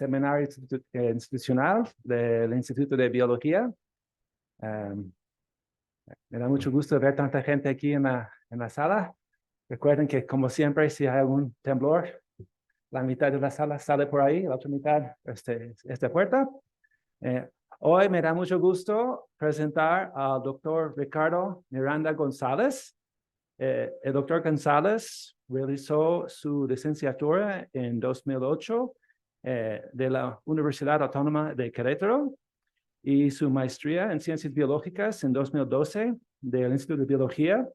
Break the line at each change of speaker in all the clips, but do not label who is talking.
seminario institucional del Instituto de Biología. Me da mucho gusto ver tanta gente aquí en la sala. Recuerden que, como siempre, si hay algún temblor, la mitad de la sala sale por ahí, la otra mitad esta puerta. Hoy me da mucho gusto presentar al doctor Ricardo Miranda González. El doctor González realizó su licenciatura en 2008 de la Universidad Autónoma de Querétaro y su maestría en Ciencias Biológicas en 2012 del Instituto de Biología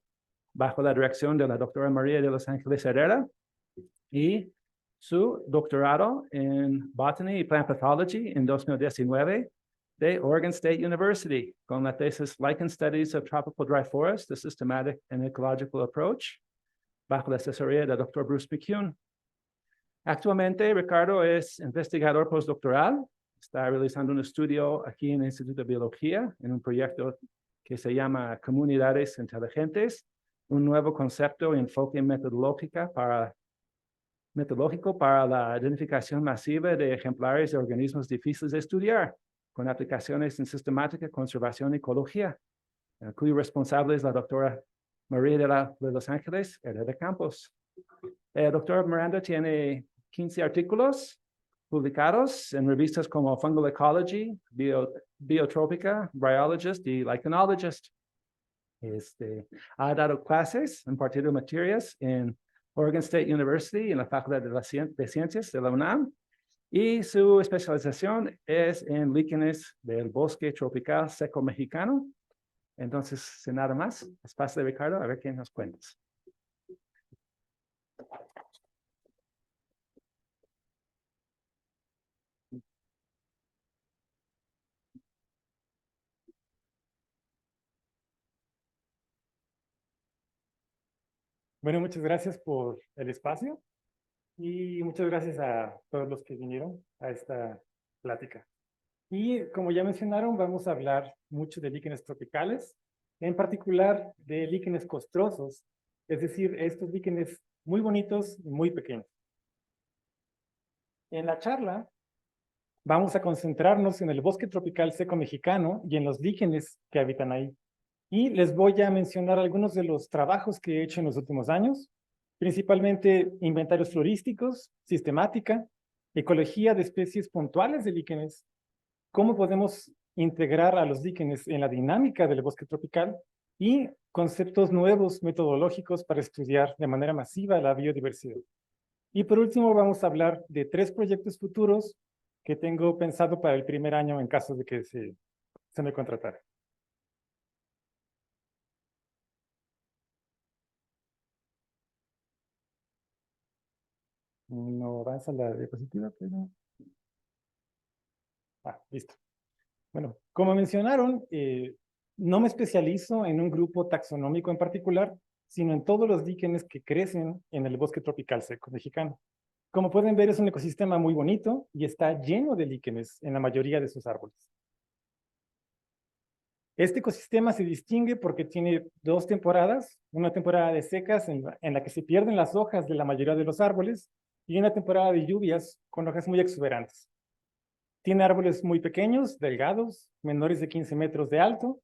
bajo la dirección de la doctora María de los Ángeles Herrera y su doctorado en Botany y Plant Pathology en 2019 de Oregon State University con la tesis Lichen Studies of Tropical Dry Forest, a Systematic and Ecological Approach, bajo la asesoría del Dr. Bruce McCune. Actualmente, Ricardo es investigador postdoctoral. Está realizando un estudio aquí en el Instituto de Biología en un proyecto que se llama Comunidades Inteligentes, un nuevo concepto y enfoque metodológico para la identificación masiva de ejemplares de organismos difíciles de estudiar, con aplicaciones en sistemática, conservación y ecología, cuyo responsable es la doctora María de los Ángeles Herrera Campos. El doctor Miranda tiene 15 artículos publicados en revistas como Fungal Ecology, Biotropica, Bryologist y Lichenologist. Ha dado clases, impartido materias en Oregon State University, en la Facultad de Ciencias de la UNAM, y su especialización es en líquenes del bosque tropical seco mexicano. Entonces, sin nada más, espacio de Ricardo, a ver qué nos cuentas.
Bueno, muchas gracias por el espacio y muchas gracias a todos los que vinieron a esta plática. Y como ya mencionaron, vamos a hablar mucho de líquenes tropicales, en particular de líquenes costrosos, es decir, estos líquenes muy bonitos y muy pequeños. En la charla vamos a concentrarnos en el bosque tropical seco mexicano y en los líquenes que habitan ahí. Y les voy a mencionar algunos de los trabajos que he hecho en los últimos años, principalmente inventarios florísticos, sistemática, ecología de especies puntuales de líquenes, cómo podemos integrar a los líquenes en la dinámica del bosque tropical y conceptos nuevos metodológicos para estudiar de manera masiva la biodiversidad. Y por último vamos a hablar de 3 proyectos futuros que tengo pensado para el primer año en caso de que se me contratara. No avanza la diapositiva, pero... listo. Bueno, como mencionaron, no me especializo en un grupo taxonómico en particular, sino en todos los líquenes que crecen en el bosque tropical seco mexicano. Como pueden ver, es un ecosistema muy bonito y está lleno de líquenes en la mayoría de sus árboles. Este ecosistema se distingue porque tiene 2 temporadas, una temporada de secas en la que se pierden las hojas de la mayoría de los árboles y una temporada de lluvias con hojas muy exuberantes. Tiene árboles muy pequeños, delgados, menores de 15 metros de alto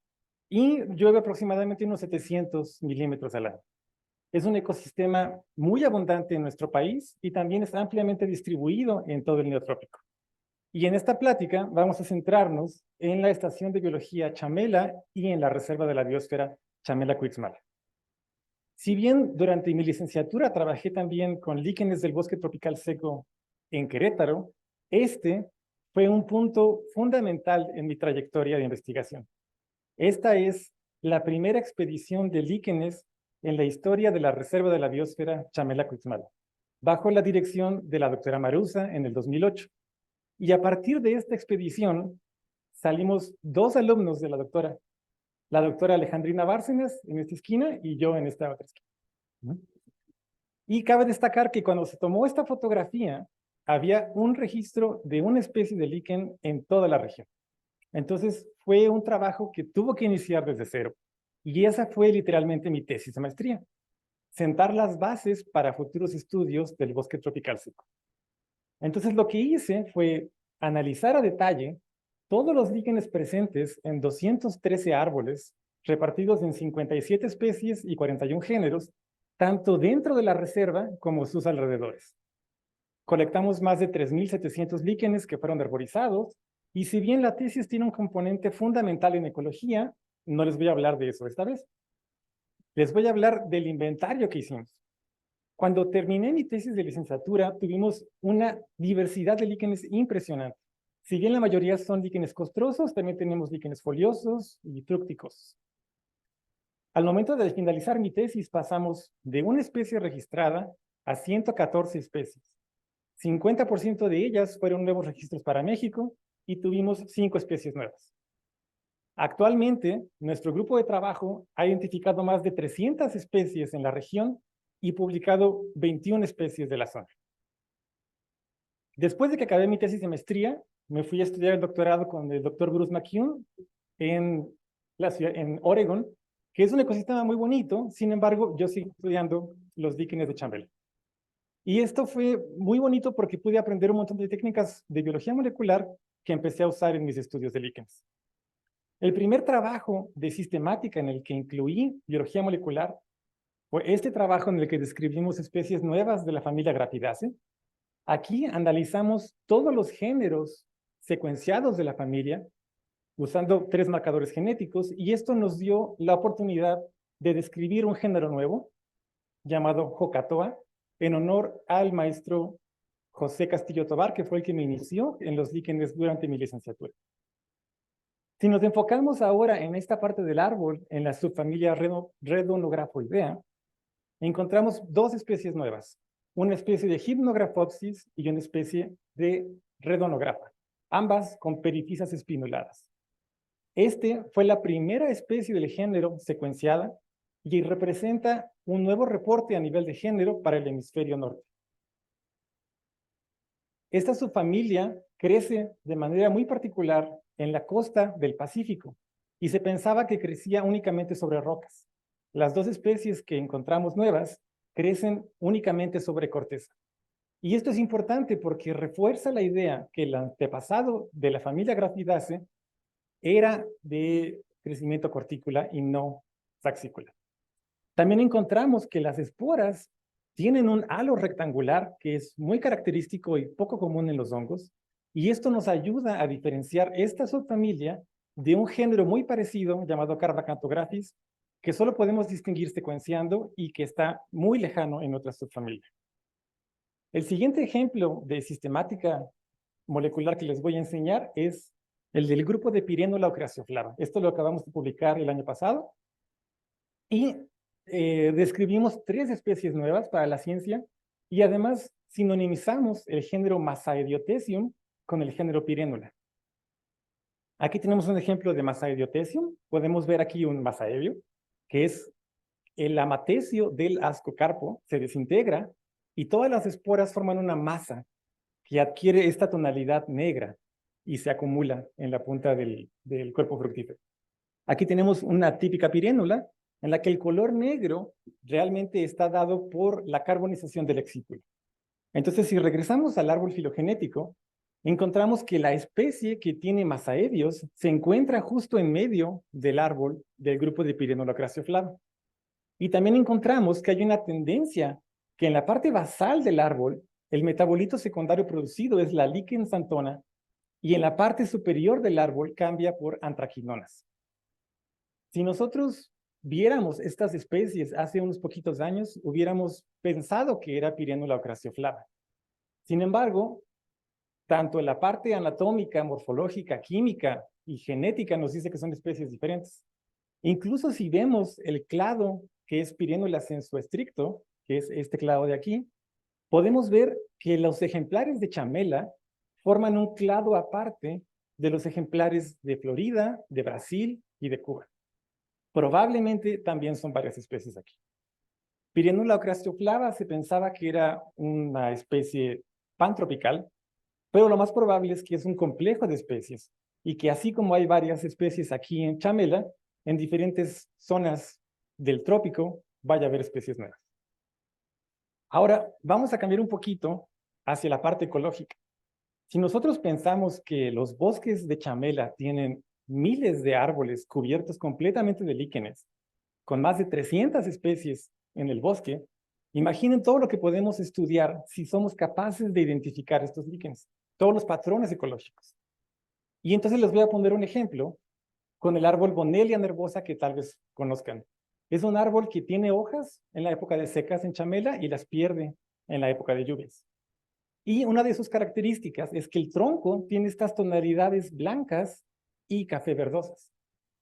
y llueve aproximadamente unos 700 milímetros al año. Es un ecosistema muy abundante en nuestro país y también está ampliamente distribuido en todo el neotrópico. Y en esta plática vamos a centrarnos en la Estación de Biología Chamela y en la Reserva de la Biosfera Chamela-Cuitzmala. Si bien durante mi licenciatura trabajé también con líquenes del bosque tropical seco en Querétaro, este fue un punto fundamental en mi trayectoria de investigación. Esta es la primera expedición de líquenes en la historia de la Reserva de la Biosfera Chamela-Cuitzmala, bajo la dirección de la doctora Maruza en el 2008. Y a partir de esta expedición salimos 2 alumnos de la doctora Alejandrina Bárcenas en esta esquina y yo en esta otra esquina. Y cabe destacar que cuando se tomó esta fotografía, había un registro de una especie de líquen en toda la región. Entonces fue un trabajo que tuvo que iniciar desde cero. Y esa fue literalmente mi tesis de maestría. Sentar las bases para futuros estudios del bosque tropical seco. Entonces lo que hice fue analizar a detalle todos los líquenes presentes en 213 árboles, repartidos en 57 especies y 41 géneros, tanto dentro de la reserva como sus alrededores. Colectamos más de 3.700 líquenes que fueron arborizados, y si bien la tesis tiene un componente fundamental en ecología, no les voy a hablar de eso esta vez. Les voy a hablar del inventario que hicimos. Cuando terminé mi tesis de licenciatura, tuvimos una diversidad de líquenes impresionante. Si bien la mayoría son líquenes costrosos, también tenemos líquenes foliosos y frúcticos. Al momento de finalizar mi tesis, pasamos de una especie registrada a 114 especies. 50% de ellas fueron nuevos registros para México y tuvimos 5 especies nuevas. Actualmente, nuestro grupo de trabajo ha identificado más de 300 especies en la región y publicado 21 especies de la zona. Después de que acabé mi tesis de maestría, me fui a estudiar el doctorado con el doctor Bruce McCune en Oregon, que es un ecosistema muy bonito. Sin embargo, yo sigo estudiando los líquenes de Chambel. Y esto fue muy bonito porque pude aprender un montón de técnicas de biología molecular que empecé a usar en mis estudios de líquenes. El primer trabajo de sistemática en el que incluí biología molecular fue este trabajo en el que describimos especies nuevas de la familia Graphidaceae. Aquí analizamos todos los géneros secuenciados de la familia usando 3 marcadores genéticos, y esto nos dio la oportunidad de describir un género nuevo llamado Jocatoa, en honor al maestro José Castillo Tobar, que fue el que me inició en los líquenes durante mi licenciatura. Si nos enfocamos ahora en esta parte del árbol, en la subfamilia Redonographoidea, encontramos 2 especies nuevas, una especie de Hypnographopsis y una especie de Redonografa, ambas con perifisas espinuladas. Este fue la primera especie del género secuenciada y representa un nuevo reporte a nivel de género para el hemisferio norte. Esta subfamilia crece de manera muy particular en la costa del Pacífico y se pensaba que crecía únicamente sobre rocas. Las 2 especies que encontramos nuevas crecen únicamente sobre corteza. Y esto es importante porque refuerza la idea que el antepasado de la familia Graphidaceae era de crecimiento cortícola y no saxícola. También encontramos que las esporas tienen un halo rectangular que es muy característico y poco común en los hongos, y esto nos ayuda a diferenciar esta subfamilia de un género muy parecido llamado Carbacantographis, que solo podemos distinguir secuenciando y que está muy lejano en otra subfamilia. El siguiente ejemplo de sistemática molecular que les voy a enseñar es el del grupo de Pyrenula ocracioflava. Esto lo acabamos de publicar el año pasado. Y describimos 3 especies nuevas para la ciencia y además sinonimizamos el género Masaediotecium con el género Pyrenula. Aquí tenemos un ejemplo de Masaediotecium. Podemos ver aquí un masaedio, que es el amatecio del ascocarpo, se desintegra y todas las esporas forman una masa que adquiere esta tonalidad negra y se acumula en la punta del cuerpo fructífero. Aquí tenemos una típica Pyrenula en la que el color negro realmente está dado por la carbonización del excípulo. Entonces, si regresamos al árbol filogenético, encontramos que la especie que tiene masaedios se encuentra justo en medio del árbol del grupo de Pyrenula ocracioflava. Y también encontramos que hay una tendencia que en la parte basal del árbol, el metabolito secundario producido es la liquen-xanthona, y en la parte superior del árbol cambia por antraquinonas. Si nosotros viéramos estas especies hace unos poquitos años, hubiéramos pensado que era Pyrenula ocracioflava. Sin embargo, tanto en la parte anatómica, morfológica, química y genética nos dice que son especies diferentes. Incluso si vemos el clado que es Pyrenula sensu-stricto, que es este clado de aquí, podemos ver que los ejemplares de chamela forman un clado aparte de los ejemplares de Florida, de Brasil y de Cuba. Probablemente también son varias especies aquí. Pyrenula ocracioflava se pensaba que era una especie pantropical, pero lo más probable es que es un complejo de especies y que así como hay varias especies aquí en chamela, en diferentes zonas del trópico vaya a haber especies nuevas. Ahora vamos a cambiar un poquito hacia la parte ecológica. Si nosotros pensamos que los bosques de chamela tienen miles de árboles cubiertos completamente de líquenes, con más de 300 especies en el bosque, imaginen todo lo que podemos estudiar si somos capaces de identificar estos líquenes, todos los patrones ecológicos. Y entonces les voy a poner un ejemplo con el árbol Bonellia nervosa que tal vez conozcan. Es un árbol que tiene hojas en la época de secas en chamela y las pierde en la época de lluvias. Y una de sus características es que el tronco tiene estas tonalidades blancas y café verdosas.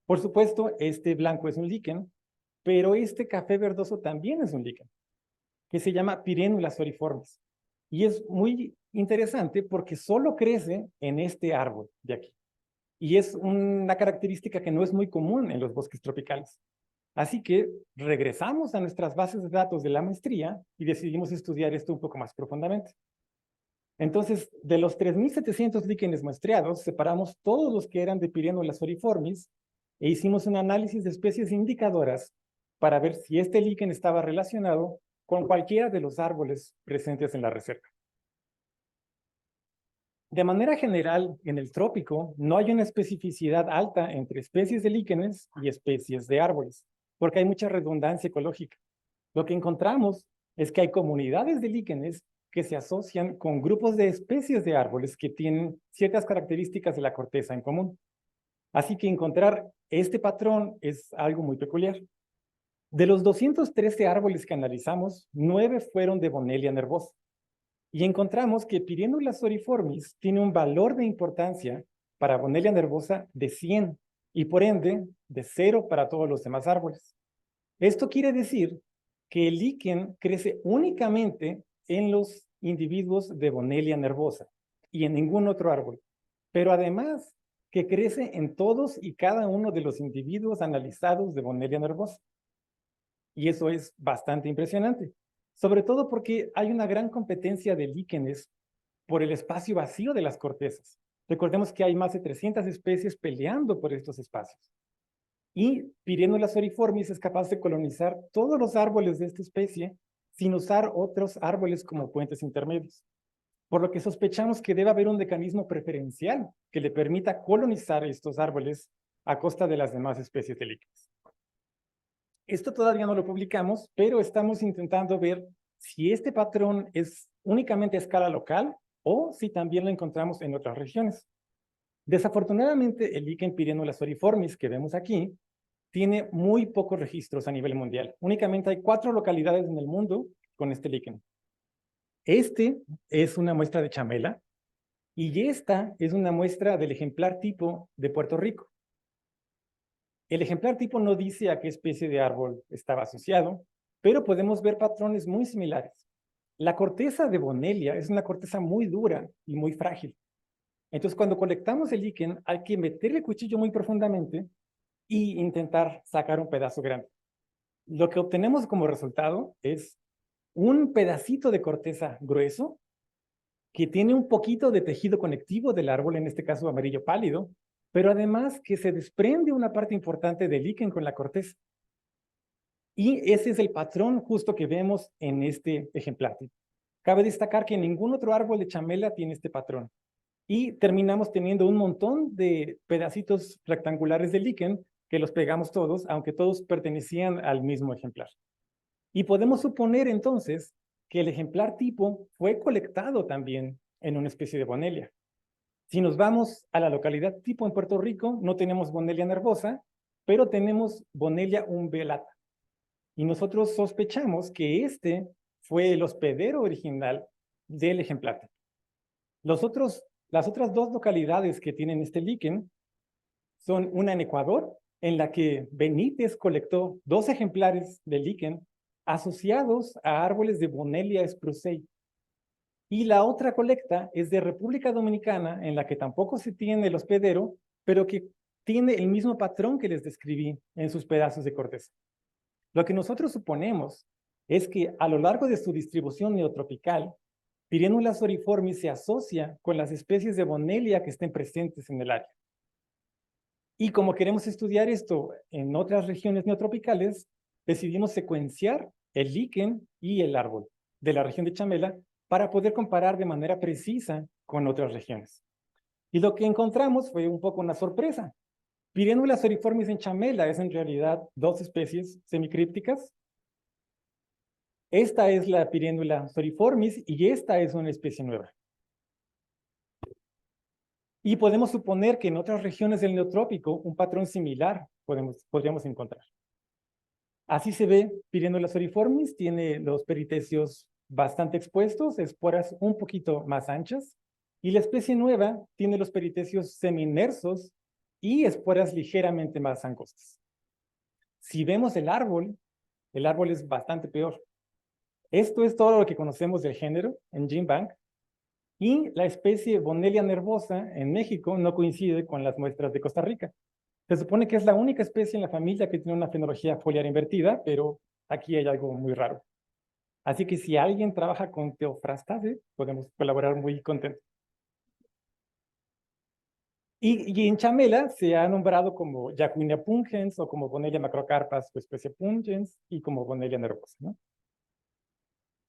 Por supuesto, este blanco es un líquen, pero este café verdoso también es un líquen, que se llama Pyrenula soriformis. Y es muy interesante porque solo crece en este árbol de aquí. Y es una característica que no es muy común en los bosques tropicales. Así que regresamos a nuestras bases de datos de la maestría y decidimos estudiar esto un poco más profundamente. Entonces, de los 3.700 líquenes muestreados, separamos todos los que eran de Pyrenula soriformis e hicimos un análisis de especies indicadoras para ver si este líquen estaba relacionado con cualquiera de los árboles presentes en la reserva. De manera general, en el trópico no hay una especificidad alta entre especies de líquenes y especies de árboles, porque hay mucha redundancia ecológica. Lo que encontramos es que hay comunidades de líquenes que se asocian con grupos de especies de árboles que tienen ciertas características de la corteza en común. Así que encontrar este patrón es algo muy peculiar. De los 213 árboles que analizamos, 9 fueron de Bonellia nervosa. Y encontramos que Pyrenula soriformis tiene un valor de importancia para Bonellia nervosa de 100 y por ende de 0 para todos los demás árboles. Esto quiere decir que el líquen crece únicamente en los individuos de Bonellia nervosa y en ningún otro árbol, pero además que crece en todos y cada uno de los individuos analizados de Bonellia nervosa. Y eso es bastante impresionante, sobre todo porque hay una gran competencia de líquenes por el espacio vacío de las cortezas. Recordemos que hay más de 300 especies peleando por estos espacios. Y Pyrenula soriformis es capaz de colonizar todos los árboles de esta especie sin usar otros árboles como puentes intermedios. Por lo que sospechamos que debe haber un mecanismo preferencial que le permita colonizar estos árboles a costa de las demás especies de líquenes. Esto todavía no lo publicamos, pero estamos intentando ver si este patrón es únicamente a escala local o si también lo encontramos en otras regiones. Desafortunadamente, el líquen Pyrenula soriformis que vemos aquí tiene muy pocos registros a nivel mundial. Únicamente hay 4 localidades en el mundo con este líquen. Este es una muestra de chamela y esta es una muestra del ejemplar tipo de Puerto Rico. El ejemplar tipo no dice a qué especie de árbol estaba asociado, pero podemos ver patrones muy similares. La corteza de Bonellia es una corteza muy dura y muy frágil. Entonces, cuando colectamos el líquen, hay que meter el cuchillo muy profundamente y intentar sacar un pedazo grande. Lo que obtenemos como resultado es un pedacito de corteza grueso que tiene un poquito de tejido conectivo del árbol, en este caso amarillo pálido, pero además que se desprende una parte importante del líquen con la corteza. Y ese es el patrón justo que vemos en este ejemplar. Cabe destacar que ningún otro árbol de chamela tiene este patrón. Y terminamos teniendo un montón de pedacitos rectangulares de líquen que los pegamos todos, aunque todos pertenecían al mismo ejemplar. Y podemos suponer entonces que el ejemplar tipo fue colectado también en una especie de Bonellia. Si nos vamos a la localidad tipo en Puerto Rico, no tenemos Bonellia nervosa, pero tenemos Bonellia umbellata. Y nosotros sospechamos que este fue el hospedero original del ejemplar. Las otras 2 localidades que tienen este líquen son una en Ecuador, en la que Benítez colectó 2 ejemplares de líquen asociados a árboles de Bonellia sprucei. Y la otra colecta es de República Dominicana, en la que tampoco se tiene el hospedero, pero que tiene el mismo patrón que les describí en sus pedazos de corteza. Lo que nosotros suponemos es que a lo largo de su distribución neotropical, Pyrenula soriformis se asocia con las especies de Bonellia que estén presentes en el área. Y como queremos estudiar esto en otras regiones neotropicales, decidimos secuenciar el líquen y el árbol de la región de chamela para poder comparar de manera precisa con otras regiones. Y lo que encontramos fue un poco una sorpresa. Pirienula soriformis en Chamela es en realidad dos especies semicrípticas. Esta es la Pirienula soriformis y esta es una especie nueva. Y podemos suponer que en otras regiones del Neotrópico un patrón similar podríamos encontrar. Así se ve, Pirienula soriformis tiene los peritecios bastante expuestos, esporas un poquito más anchas, y la especie nueva tiene los peritecios semi-inmersos y esporas ligeramente más angostas. Si vemos el árbol es bastante peor. Esto es todo lo que conocemos del género en GenBank, y la especie Bonellia nervosa en México no coincide con las muestras de Costa Rica. Se supone que es la única especie en la familia que tiene una fenología foliar invertida, pero aquí hay algo muy raro. Así que si alguien trabaja con Theophrastase, podemos colaborar muy contentos. Y en Chamela se ha nombrado como Jacquinia pungens o como Bonellia macrocarpas, su especie pungens, y como Bonellia nervosa, ¿no?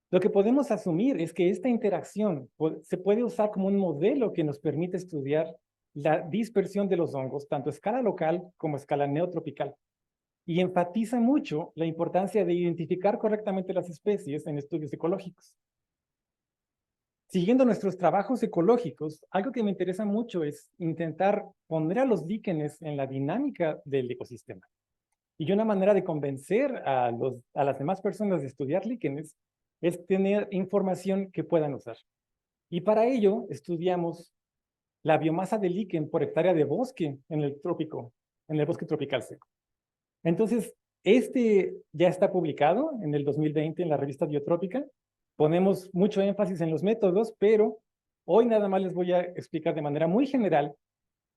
Lo que podemos asumir es que esta interacción se puede usar como un modelo que nos permite estudiar la dispersión de los hongos, tanto a escala local como a escala neotropical. Y enfatiza mucho la importancia de identificar correctamente las especies en estudios ecológicos. Siguiendo nuestros trabajos ecológicos, algo que me interesa mucho es intentar poner a los líquenes en la dinámica del ecosistema. Y una manera de convencer a las demás personas de estudiar líquenes es tener información que puedan usar. Y para ello estudiamos la biomasa de líquen por hectárea de bosque en el bosque tropical seco. Entonces, este ya está publicado en el 2020 en la revista Biotrópica. Ponemos mucho énfasis en los métodos, pero hoy nada más les voy a explicar de manera muy general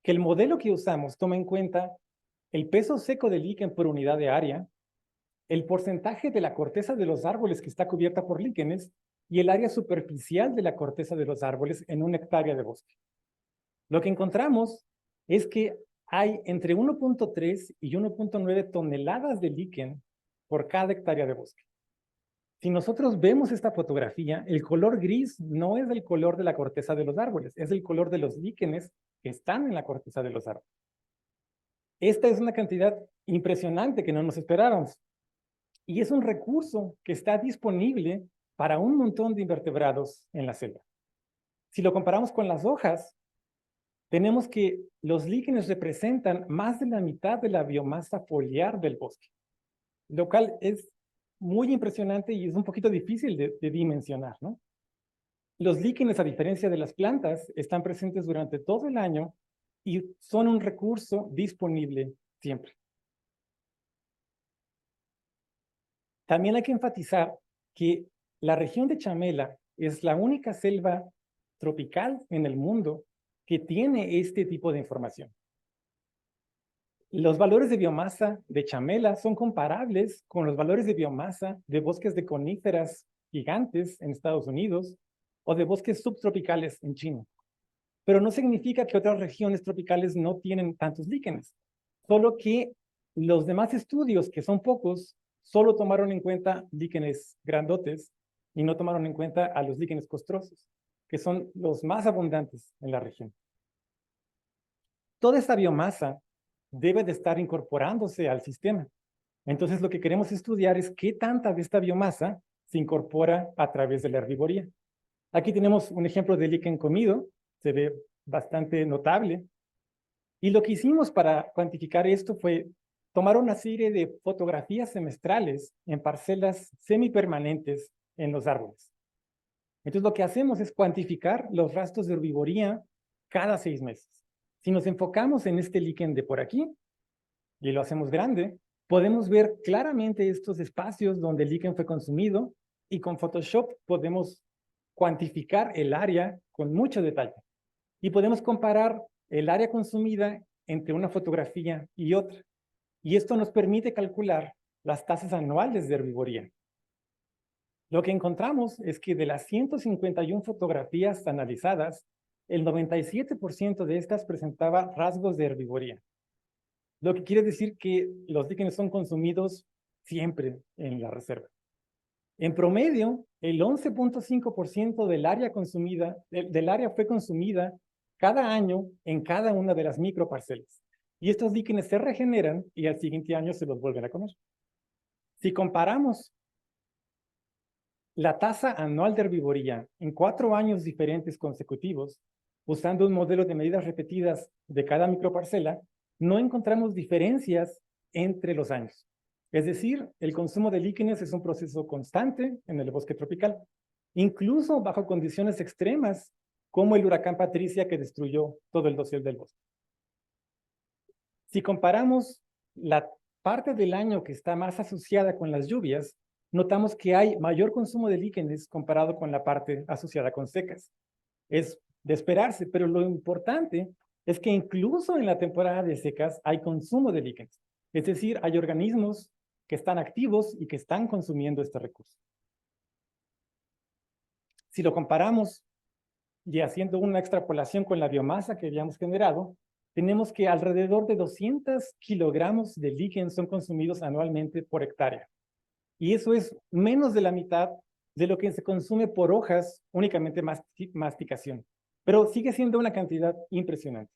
que el modelo que usamos toma en cuenta el peso seco del líquen por unidad de área, el porcentaje de la corteza de los árboles que está cubierta por líquenes y el área superficial de la corteza de los árboles en una hectárea de bosque. Lo que encontramos es que hay entre 1.3 y 1.9 toneladas de líquen por cada hectárea de bosque. Si nosotros vemos esta fotografía, el color gris no es el color de la corteza de los árboles, es el color de los líquenes que están en la corteza de los árboles. Esta es una cantidad impresionante que no nos esperábamos. Y es un recurso que está disponible para un montón de invertebrados en la selva. Si lo comparamos con las hojas, tenemos que los líquenes representan más de la mitad de la biomasa foliar del bosque, lo cual es muy impresionante y es un poquito difícil de dimensionar, ¿no? Los líquenes, a diferencia de las plantas, están presentes durante todo el año y son un recurso disponible siempre. También hay que enfatizar que la región de Chamela es la única selva tropical en el mundo que tiene este tipo de información. Los valores de biomasa de Chamela son comparables con los valores de biomasa de bosques de coníferas gigantes en Estados Unidos o de bosques subtropicales en China. Pero no significa que otras regiones tropicales no tienen tantos líquenes, solo que los demás estudios, que son pocos, solo tomaron en cuenta líquenes grandotes y no tomaron en cuenta a los líquenes costrosos, que son los más abundantes en la región. Toda esta biomasa debe de estar incorporándose al sistema. Entonces, lo que queremos estudiar es qué tanta de esta biomasa se incorpora a través de la herbivoría. Aquí tenemos un ejemplo de líquen comido, se ve bastante notable. Y lo que hicimos para cuantificar esto fue tomar una serie de fotografías semestrales en parcelas semipermanentes en los árboles. Entonces, lo que hacemos es cuantificar los rastros de herbivoría cada 6 meses. Si nos enfocamos en este líquen de por aquí y lo hacemos grande, podemos ver claramente estos espacios donde el líquen fue consumido y con Photoshop podemos cuantificar el área con mucho detalle. Y podemos comparar el área consumida entre una fotografía y otra. Y esto nos permite calcular las tasas anuales de herbivoría. Lo que encontramos es que de las 151 fotografías analizadas, el 97% de estas presentaba rasgos de herbivoría. Lo que quiere decir que los líquenes son consumidos siempre en la reserva. En promedio, el 11.5% del área consumida, del área fue consumida cada año en cada una de las microparcelas. Y estos líquenes se regeneran y al siguiente año se los vuelven a comer. Si comparamos la tasa anual de herbivoría en 4 años diferentes consecutivos, usando un modelo de medidas repetidas de cada microparcela, no encontramos diferencias entre los años. Es decir, el consumo de líquenes es un proceso constante en el bosque tropical, incluso bajo condiciones extremas, como el huracán Patricia que destruyó todo el dosel del bosque. Si comparamos la parte del año que está más asociada con las lluvias, notamos que hay mayor consumo de líquenes comparado con la parte asociada con secas. Es de esperarse, pero lo importante es que incluso en la temporada de secas hay consumo de líquenes. Es decir, hay organismos que están activos y que están consumiendo este recurso. Si lo comparamos y haciendo una extrapolación con la biomasa que habíamos generado, tenemos que alrededor de 200 kilogramos de líquen son consumidos anualmente por hectárea. Y eso es menos de la mitad de lo que se consume por hojas, únicamente masticación. Pero sigue siendo una cantidad impresionante.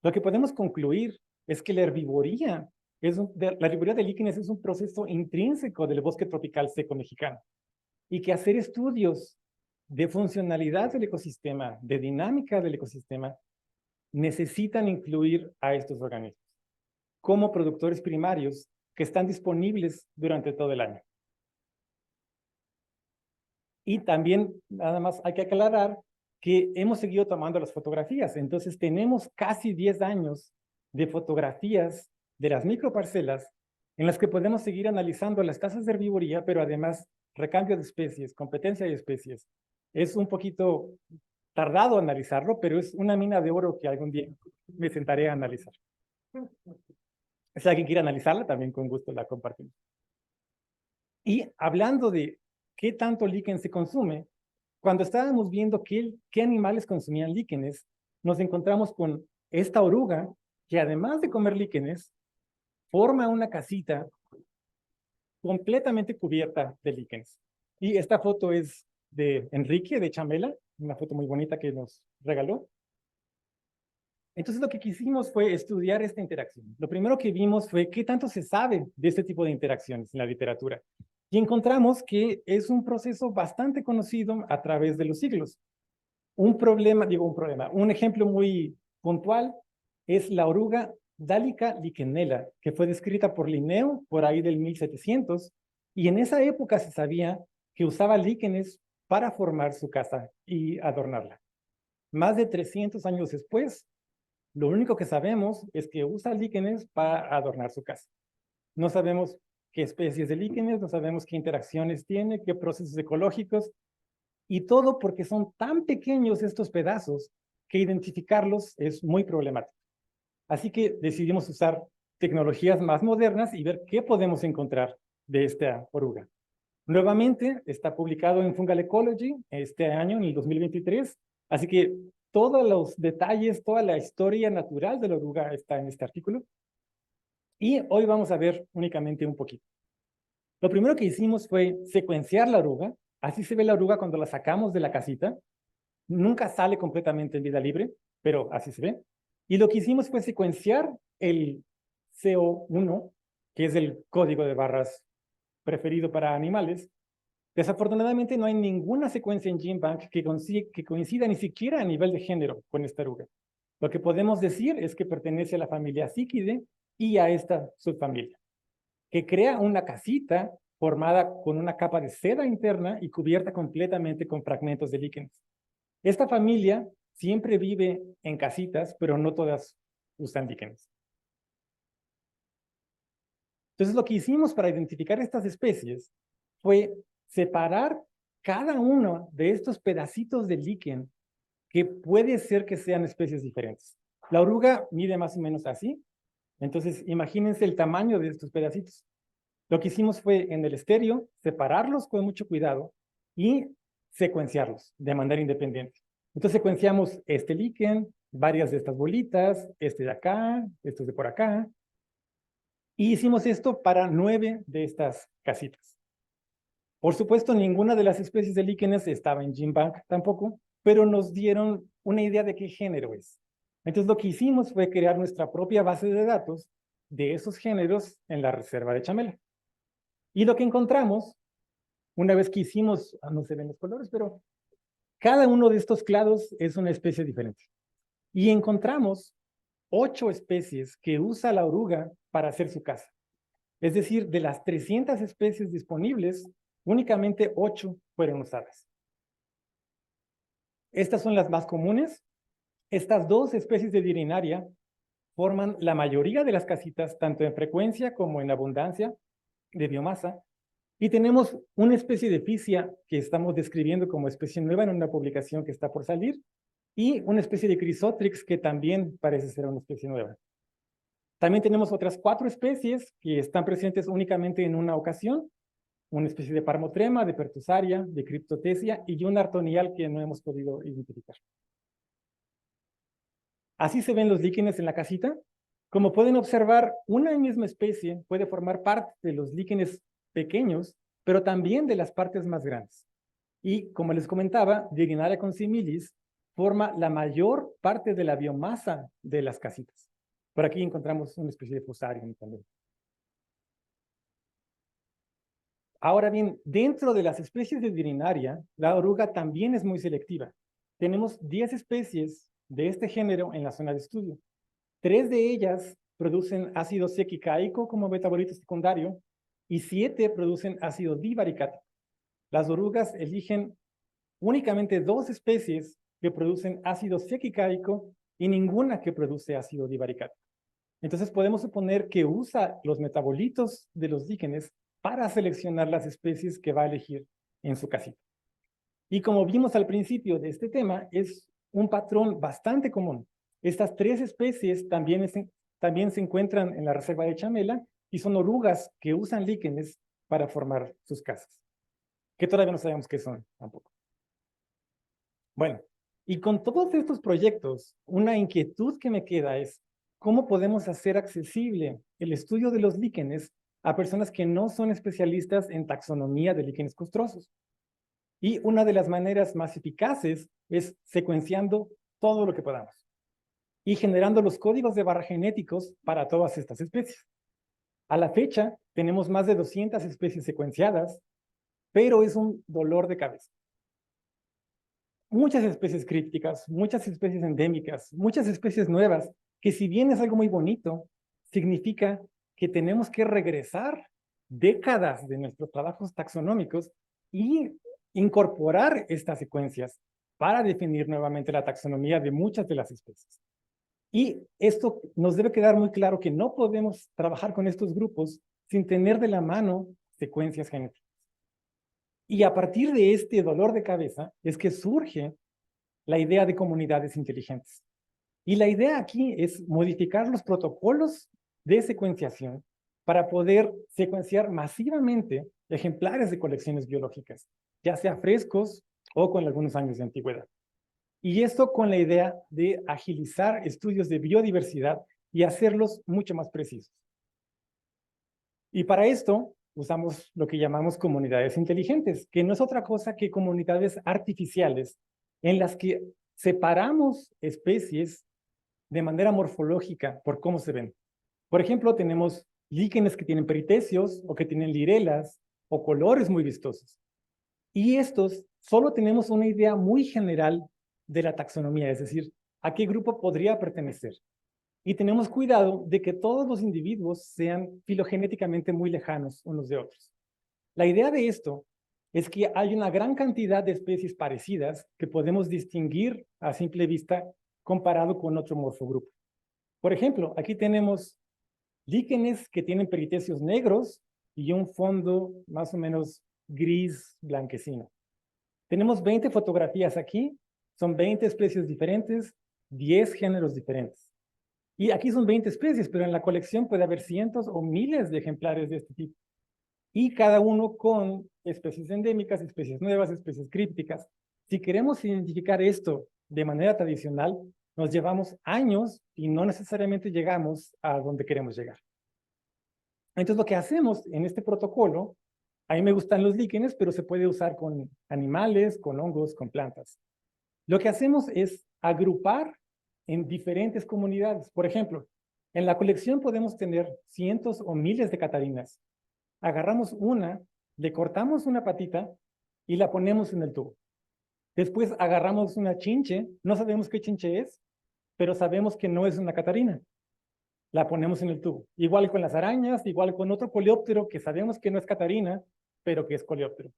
Lo que podemos concluir es que la herbivoría de líquenes es un proceso intrínseco del bosque tropical seco mexicano y que hacer estudios de funcionalidad del ecosistema, de dinámica del ecosistema, necesitan incluir a estos organismos como productores primarios que están disponibles durante todo el año. Y también, nada más hay que aclarar que hemos seguido tomando las fotografías. Entonces, tenemos casi 10 años de fotografías de las microparcelas en las que podemos seguir analizando las tasas de herbivoría, pero además recambio de especies, competencia de especies. Es un poquito tardado analizarlo, pero es una mina de oro que algún día me sentaré a analizar. Si alguien quiere analizarla, también con gusto la compartimos. Y hablando de qué tanto líquen se consume, cuando estábamos viendo qué animales consumían líquenes, nos encontramos con esta oruga que además de comer líquenes, forma una casita completamente cubierta de líquenes. Y esta foto es de Enrique de Chamela, una foto muy bonita que nos regaló. Entonces lo que quisimos fue estudiar esta interacción. Lo primero que vimos fue qué tanto se sabe de este tipo de interacciones en la literatura. Y encontramos que es un proceso bastante conocido a través de los siglos. Un ejemplo muy puntual es la oruga Dálica liquenella, que fue descrita por Linneo por ahí del 1700, y en esa época se sabía que usaba líquenes para formar su casa y adornarla. Más de 300 años después, lo único que sabemos es que usa líquenes para adornar su casa. No sabemos qué especies de líquenes, no sabemos qué interacciones tiene, qué procesos ecológicos, y todo porque son tan pequeños estos pedazos que identificarlos es muy problemático. Así que decidimos usar tecnologías más modernas y ver qué podemos encontrar de esta oruga. Nuevamente está publicado en Fungal Ecology este año, en el 2023, así que todos los detalles, toda la historia natural de la oruga está en este artículo. Y hoy vamos a ver únicamente un poquito. Lo primero que hicimos fue secuenciar la oruga. Así se ve la oruga cuando la sacamos de la casita. Nunca sale completamente en vida libre, pero así se ve. Y lo que hicimos fue secuenciar el CO1, que es el código de barras preferido para animales. Desafortunadamente no hay ninguna secuencia en GenBank que coincida ni siquiera a nivel de género con esta oruga. Lo que podemos decir es que pertenece a la familia Cichlidae y a esta subfamilia, que crea una casita formada con una capa de seda interna y cubierta completamente con fragmentos de líquenes. Esta familia siempre vive en casitas, pero no todas usan líquenes. Entonces, lo que hicimos para identificar estas especies fue separar cada uno de estos pedacitos de líquen que puede ser que sean especies diferentes. La oruga mide más o menos así. Entonces, imagínense el tamaño de estos pedacitos. Lo que hicimos fue en el estéreo separarlos con mucho cuidado y secuenciarlos de manera independiente. Entonces secuenciamos este líquen, varias de estas bolitas, este de acá, estos de por acá, y hicimos esto para 9 de estas casitas. Por supuesto, ninguna de las especies de líquenes estaba en GenBank tampoco, pero nos dieron una idea de qué género es. Entonces, lo que hicimos fue crear nuestra propia base de datos de esos géneros en la reserva de Chamela. Y lo que encontramos, una vez que hicimos, no se ven los colores, pero cada uno de estos clados es una especie diferente. Y encontramos 8 especies que usa la oruga para hacer su casa. Es decir, de las 300 especies disponibles, únicamente 8 fueron usadas. Estas son las más comunes. Estas 2 especies de Dirinaria forman la mayoría de las casitas, tanto en frecuencia como en abundancia de biomasa. Y tenemos una especie de Physia que estamos describiendo como especie nueva en una publicación que está por salir, y una especie de Chrysotrix que también parece ser una especie nueva. También tenemos otras 4 especies que están presentes únicamente en una ocasión, una especie de Parmotrema, de Pertusaria, de Cryptothesia y un artonial que no hemos podido identificar. Así se ven los líquenes en la casita. Como pueden observar, una misma especie puede formar parte de los líquenes pequeños, pero también de las partes más grandes. Y como les comentaba, Dirinaria consimilis forma la mayor parte de la biomasa de las casitas. Por aquí encontramos una especie de Fusarium también. Ahora bien, dentro de las especies de Dirinaria, la oruga también es muy selectiva. Tenemos 10 especies de este género en la zona de estudio. 3 de ellas producen ácido sequicaico como metabolito secundario y 7 producen ácido divaricático. Las orugas eligen únicamente 2 especies que producen ácido sequicaico y ninguna que produce ácido divaricático. Entonces podemos suponer que usa los metabolitos de los líquenes para seleccionar las especies que va a elegir en su casita. Y como vimos al principio de este tema, es un patrón bastante común. Estas 3 especies también se encuentran en la reserva de Chamela y son orugas que usan líquenes para formar sus casas, que todavía no sabemos qué son tampoco. Bueno, y con todos estos proyectos, una inquietud que me queda es cómo podemos hacer accesible el estudio de los líquenes a personas que no son especialistas en taxonomía de líquenes costrosos. Y una de las maneras más eficaces es secuenciando todo lo que podamos y generando los códigos de barra genéticos para todas estas especies. A la fecha, tenemos más de 200 especies secuenciadas, pero es un dolor de cabeza. Muchas especies crípticas, muchas especies endémicas, muchas especies nuevas, que si bien es algo muy bonito, significa que tenemos que regresar décadas de nuestros trabajos taxonómicos y incorporar estas secuencias para definir nuevamente la taxonomía de muchas de las especies. Y esto nos debe quedar muy claro que no podemos trabajar con estos grupos sin tener de la mano secuencias genéticas. Y a partir de este dolor de cabeza es que surge la idea de comunidades inteligentes. Y la idea aquí es modificar los protocolos de secuenciación para poder secuenciar masivamente ejemplares de colecciones biológicas, ya sea frescos o con algunos años de antigüedad. Y esto con la idea de agilizar estudios de biodiversidad y hacerlos mucho más precisos. Y para esto usamos lo que llamamos comunidades inteligentes, que no es otra cosa que comunidades artificiales en las que separamos especies de manera morfológica por cómo se ven. Por ejemplo, tenemos líquenes que tienen peritecios o que tienen lirelas o colores muy vistosos. Y estos solo tenemos una idea muy general de la taxonomía, es decir, a qué grupo podría pertenecer. Y tenemos cuidado de que todos los individuos sean filogenéticamente muy lejanos unos de otros. La idea de esto es que hay una gran cantidad de especies parecidas que podemos distinguir a simple vista comparado con otro morfogrupo. Por ejemplo, aquí tenemos líquenes que tienen peritecios negros y un fondo más o menos gris blanquecino. Tenemos 20 fotografías aquí, son 20 especies diferentes, 10 géneros diferentes. Y aquí son 20 especies, pero en la colección puede haber cientos o miles de ejemplares de este tipo. Y cada uno con especies endémicas, especies nuevas, especies crípticas. Si queremos identificar esto de manera tradicional, nos llevamos años y no necesariamente llegamos a donde queremos llegar. Entonces, lo que hacemos en este protocolo A mí me gustan los líquenes, pero se puede usar con animales, con hongos, con plantas. Lo que hacemos es agrupar en diferentes comunidades. Por ejemplo, en la colección podemos tener cientos o miles de catarinas. Agarramos una, le cortamos una patita y la ponemos en el tubo. Después agarramos una chinche, no sabemos qué chinche es, pero sabemos que no es una catarina. La ponemos en el tubo. Igual con las arañas, igual con otro coleóptero que sabemos que no es catarina, pero que es coleóptero.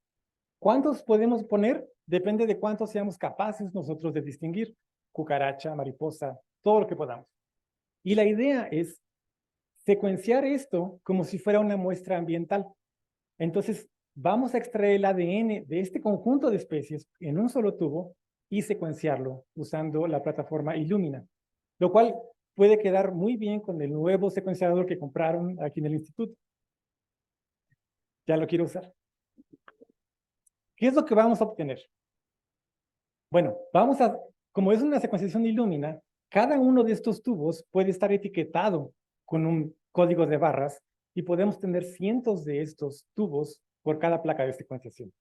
¿Cuántos podemos poner? Depende de cuántos seamos capaces nosotros de distinguir. Cucaracha, mariposa, todo lo que podamos. Y la idea es secuenciar esto como si fuera una muestra ambiental. Entonces, vamos a extraer el ADN de este conjunto de especies en un solo tubo y secuenciarlo usando la plataforma Illumina, lo cual puede quedar muy bien con el nuevo secuenciador que compraron aquí en el instituto. Ya lo quiero usar. ¿Qué es lo que vamos a obtener? Bueno, como es una secuenciación Illumina, cada uno de estos tubos puede estar etiquetado con un código de barras y podemos tener cientos de estos tubos por cada placa de secuenciación.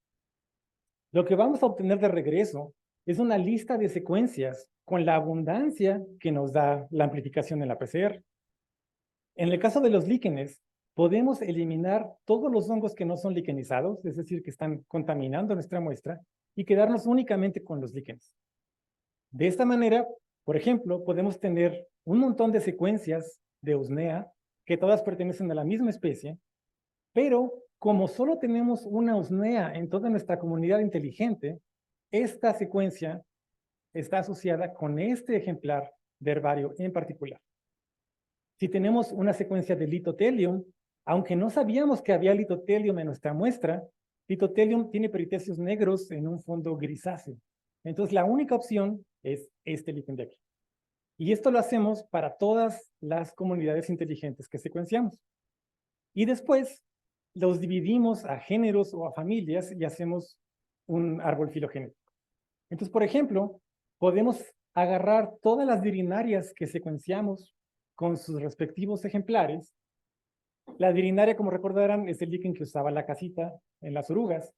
Lo que vamos a obtener de regreso es una lista de secuencias con la abundancia que nos da la amplificación en la PCR. En el caso de los líquenes, podemos eliminar todos los hongos que no son liquenizados, es decir, que están contaminando nuestra muestra, y quedarnos únicamente con los líquenes. De esta manera, por ejemplo, podemos tener un montón de secuencias de Usnea que todas pertenecen a la misma especie, pero como solo tenemos una Usnea en toda nuestra comunidad inteligente, esta secuencia está asociada con este ejemplar de herbario en particular. Si tenemos una secuencia de Lithothelium, aunque no sabíamos que había Lithothelium en nuestra muestra, Lithothelium tiene peritecios negros en un fondo grisáceo. Entonces, la única opción es este líquen de aquí. Y esto lo hacemos para todas las comunidades inteligentes que secuenciamos. Y después los dividimos a géneros o a familias y hacemos un árbol filogenético. Entonces, por ejemplo, podemos agarrar todas las dirinarias que secuenciamos con sus respectivos ejemplares. La dirinaria, como recordarán, es el líquen que usaba la casita en las orugas.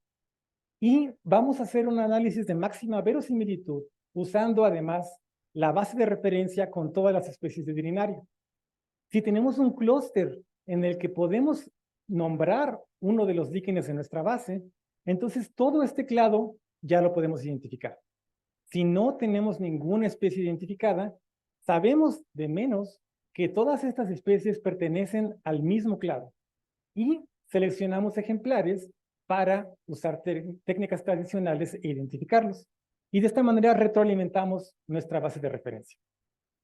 Y vamos a hacer un análisis de máxima verosimilitud usando además la base de referencia con todas las especies de dirinaria. Si tenemos un clúster en el que podemos nombrar uno de los líquenes en nuestra base, entonces todo este clado ya lo podemos identificar. Si no tenemos ninguna especie identificada, sabemos de menos que todas estas especies pertenecen al mismo clado y seleccionamos ejemplares para usar técnicas tradicionales e identificarlos. Y de esta manera retroalimentamos nuestra base de referencia.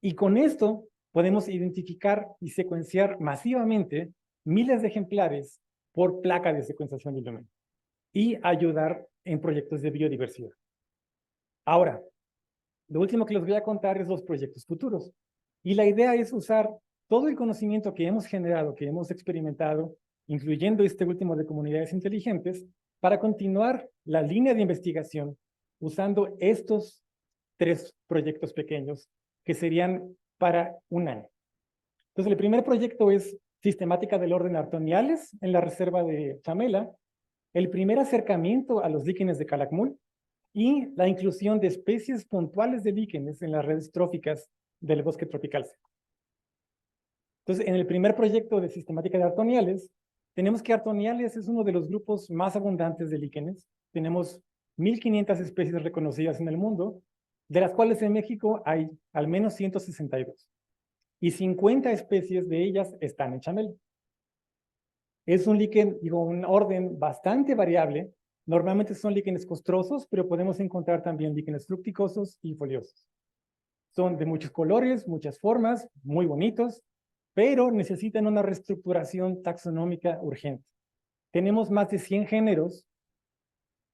Y con esto podemos identificar y secuenciar masivamente miles de ejemplares por placa de secuenciación Illumina y ayudar en proyectos de biodiversidad. Ahora, lo último que les voy a contar es los proyectos futuros. Y la idea es usar todo el conocimiento que hemos generado, que hemos experimentado, incluyendo este último de comunidades inteligentes, para continuar la línea de investigación usando estos 3 proyectos pequeños que serían para un año. Entonces, el primer proyecto es sistemática del orden Artoniales en la reserva de Chamela, el primer acercamiento a los líquenes de Calakmul y la inclusión de especies puntuales de líquenes en las redes tróficas del bosque tropical seco. Entonces, en el primer proyecto de sistemática de Artoniales, tenemos que Artoniales es uno de los grupos más abundantes de líquenes. Tenemos 1,500 especies reconocidas en el mundo, de las cuales en México hay al menos 162. Y 50 especies de ellas están en Chamela. Es un líquen, un orden bastante variable. Normalmente son líquenes costrosos, pero podemos encontrar también líquenes fructicosos y foliosos. Son de muchos colores, muchas formas, muy bonitos, pero necesitan una reestructuración taxonómica urgente. Tenemos más de 100 géneros,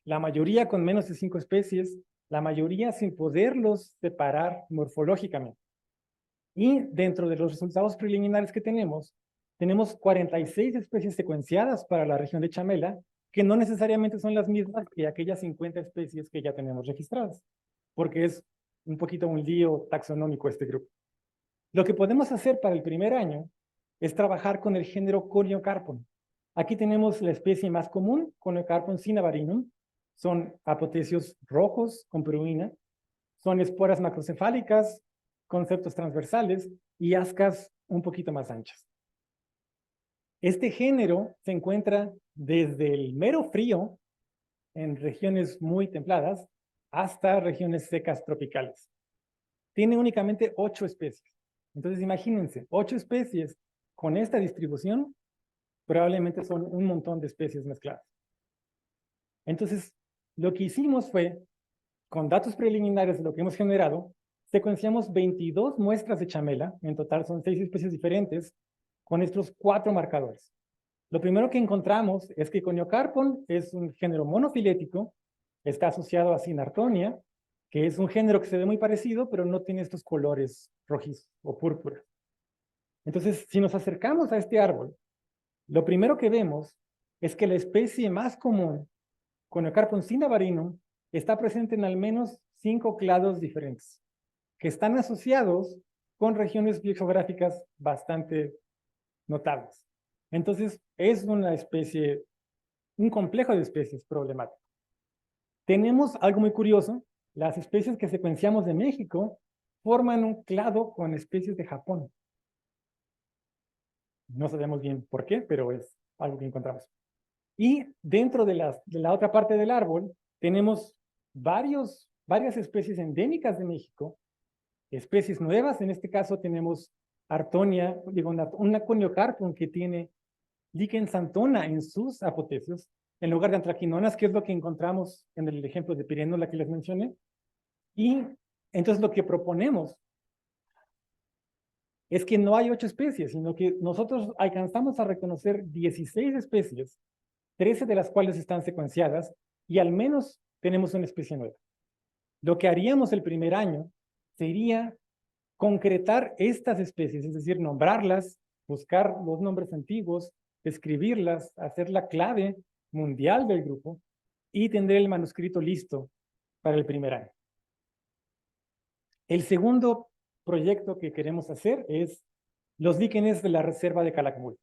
la mayoría con menos de 5 especies, la mayoría sin poderlos separar morfológicamente. Y dentro de los resultados preliminares que tenemos 46 especies secuenciadas para la región de Chamela, que no necesariamente son las mismas que aquellas 50 especies que ya tenemos registradas, porque es un poquito un lío taxonómico este grupo. Lo que podemos hacer para el primer año es trabajar con el género Coniocarpon. Aquí tenemos la especie más común, Coniocarpon cinnabarinum. Son apotecios rojos con purina. Son esporas macrocefálicas, conceptos transversales y ascas un poquito más anchas. Este género se encuentra desde el mero frío, en regiones muy templadas, hasta regiones secas tropicales. Tiene únicamente 8 especies. Entonces, imagínense, 8 especies con esta distribución, probablemente son un montón de especies mezcladas. Entonces, lo que hicimos fue, con datos preliminares de lo que hemos generado, secuenciamos 22 muestras de chamela, en total son 6 especies diferentes, con estos 4 marcadores. Lo primero que encontramos es que Coniocarpon es un género monofilético, está asociado a Synartonia, que es un género que se ve muy parecido, pero no tiene estos colores rojizos o púrpura. Entonces, si nos acercamos a este árbol, lo primero que vemos es que la especie más común, Coniocarpon cinnabarinum, está presente en al menos 5 clados diferentes, que están asociados con regiones biogeográficas bastante notables. Entonces, es una especie, un complejo de especies problemático. Tenemos algo muy curioso, las especies que secuenciamos de México forman un clado con especies de Japón. No sabemos bien por qué, pero es algo que encontramos. Y dentro de la otra parte del árbol tenemos varias especies endémicas de México, especies nuevas. En este caso tenemos Artonia, digo, una Coniocarpon que tiene líquen xanthona en sus apotecios, en lugar de antraquinonas, que es lo que encontramos en el ejemplo de Pirenula que les mencioné. Y entonces lo que proponemos es que no hay 8 especies, sino que nosotros alcanzamos a reconocer 16 especies, 13 de las cuales están secuenciadas, y al menos tenemos una especie nueva. Lo que haríamos el primer año sería concretar estas especies, es decir, nombrarlas, buscar los nombres antiguos, escribirlas, hacer la clave mundial del grupo y tener el manuscrito listo para el primer año. El segundo proyecto que queremos hacer es los líquenes de la reserva de Calakmul.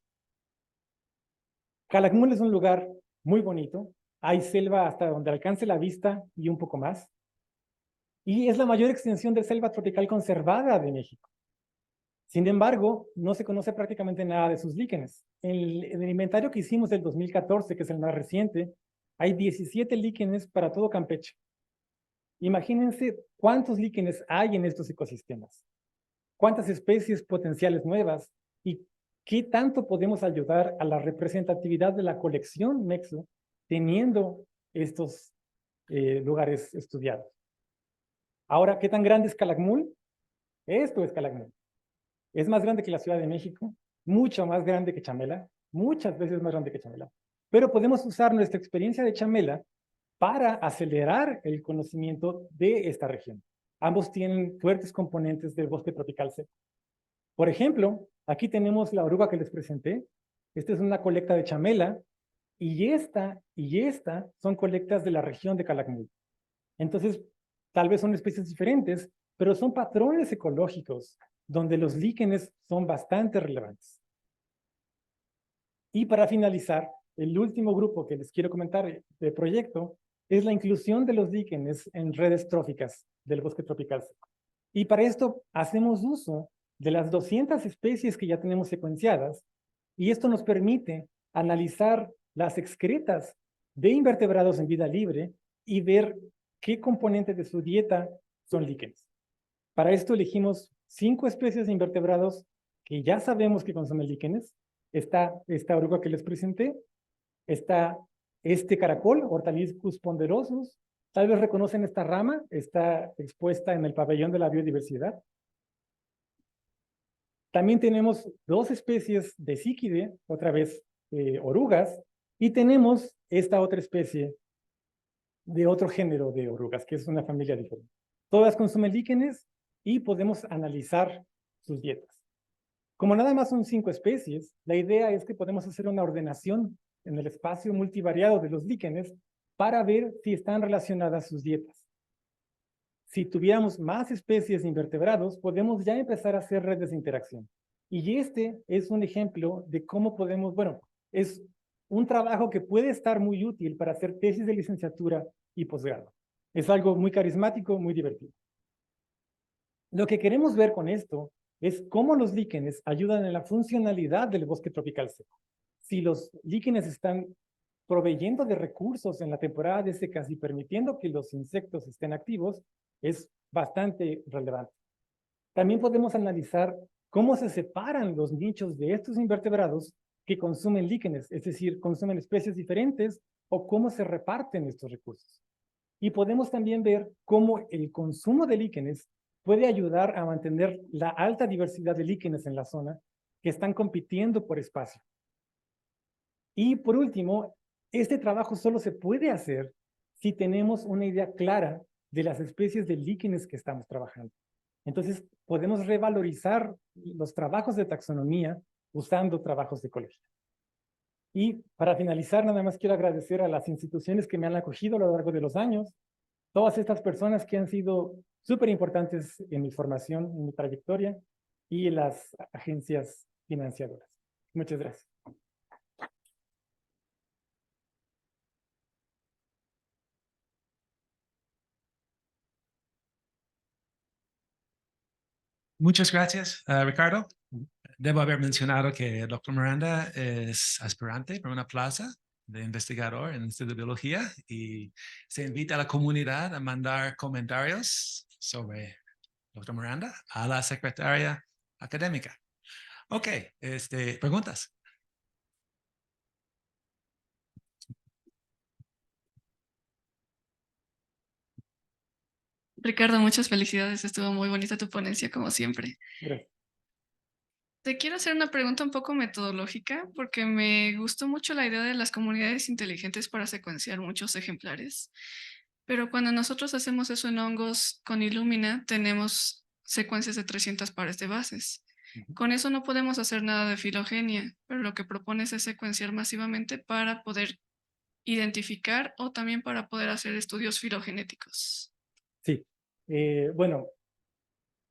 Calakmul es un lugar muy bonito, hay selva hasta donde alcance la vista y un poco más, y es la mayor extensión de selva tropical conservada de México. Sin embargo, no se conoce prácticamente nada de sus líquenes. En el inventario que hicimos del 2014, que es el más reciente, hay 17 líquenes para todo Campeche. Imagínense cuántos líquenes hay en estos ecosistemas, cuántas especies potenciales nuevas y qué tanto podemos ayudar a la representatividad de la colección Mexo teniendo estos lugares estudiados. Ahora, ¿qué tan grande es Calakmul? Esto es Calakmul. Es más grande que la Ciudad de México, mucho más grande que Chamela, muchas veces más grande que Chamela. Pero podemos usar nuestra experiencia de Chamela para acelerar el conocimiento de esta región. Ambos tienen fuertes componentes del bosque tropical seco. Por ejemplo, aquí tenemos la oruga que les presenté. Esta es una colecta de Chamela y esta son colectas de la región de Calakmul. Entonces, tal vez son especies diferentes, pero son patrones ecológicos donde los líquenes son bastante relevantes. Y para finalizar, el último grupo que les quiero comentar de proyecto es la inclusión de los líquenes en redes tróficas del bosque tropical seco. Y para esto hacemos uso de las 200 especies que ya tenemos secuenciadas, y esto nos permite analizar las excretas de invertebrados en vida libre y ver qué componentes de su dieta son líquenes. Para esto elegimos 5 especies de invertebrados que ya sabemos que consumen líquenes. Está esta oruga que les presenté, está este caracol, Hortaliscus ponderosus. Tal vez reconocen esta rama, está expuesta en el pabellón de la biodiversidad. También tenemos 2 especies de Cíquide, otra vez orugas, y tenemos esta otra especie de otro género de orugas, que es una familia diferente. Todas consumen líquenes y podemos analizar sus dietas. Como nada más son 5 especies, la idea es que podemos hacer una ordenación en el espacio multivariado de los líquenes para ver si están relacionadas sus dietas. Si tuviéramos más especies de invertebrados, podemos ya empezar a hacer redes de interacción. Y este es un ejemplo de cómo podemos, bueno, es un trabajo que puede estar muy útil para hacer tesis de licenciatura y posgrado. Es algo muy carismático, muy divertido. Lo que queremos ver con esto es cómo los líquenes ayudan en la funcionalidad del bosque tropical seco. Si los líquenes están proveyendo de recursos en la temporada de secas y permitiendo que los insectos estén activos, es bastante relevante. También podemos analizar cómo se separan los nichos de estos invertebrados que consumen líquenes, es decir, consumen especies diferentes, o cómo se reparten estos recursos. Y podemos también ver cómo el consumo de líquenes puede ayudar a mantener la alta diversidad de líquenes en la zona que están compitiendo por espacio. Y por último, este trabajo solo se puede hacer si tenemos una idea clara de las especies de líquenes que estamos trabajando. Entonces, podemos revalorizar los trabajos de taxonomía usando trabajos de colegio. Y para finalizar, nada más quiero agradecer a las instituciones que me han acogido a lo largo de los años, todas estas personas que han sido súper importantes en mi formación, en mi trayectoria, y las agencias financiadoras. Muchas gracias.
Muchas gracias, Ricardo. Debo haber mencionado que el doctor Miranda es aspirante para una plaza de investigador en el Instituto de Biología y se invita a la comunidad a mandar comentarios sobre doctor Miranda a la secretaria académica. Ok, preguntas.
Ricardo, muchas felicidades. Estuvo muy bonita tu ponencia, como siempre.
Gracias.
Te quiero hacer una pregunta un poco metodológica, porque me gustó mucho la idea de las comunidades inteligentes para secuenciar muchos ejemplares. Pero cuando nosotros hacemos eso en hongos con Illumina, tenemos secuencias de 300 pares de bases. Con eso no podemos hacer nada de filogenia, pero lo que propones es secuenciar masivamente para poder identificar o también para poder hacer estudios filogenéticos.
Sí. Bueno,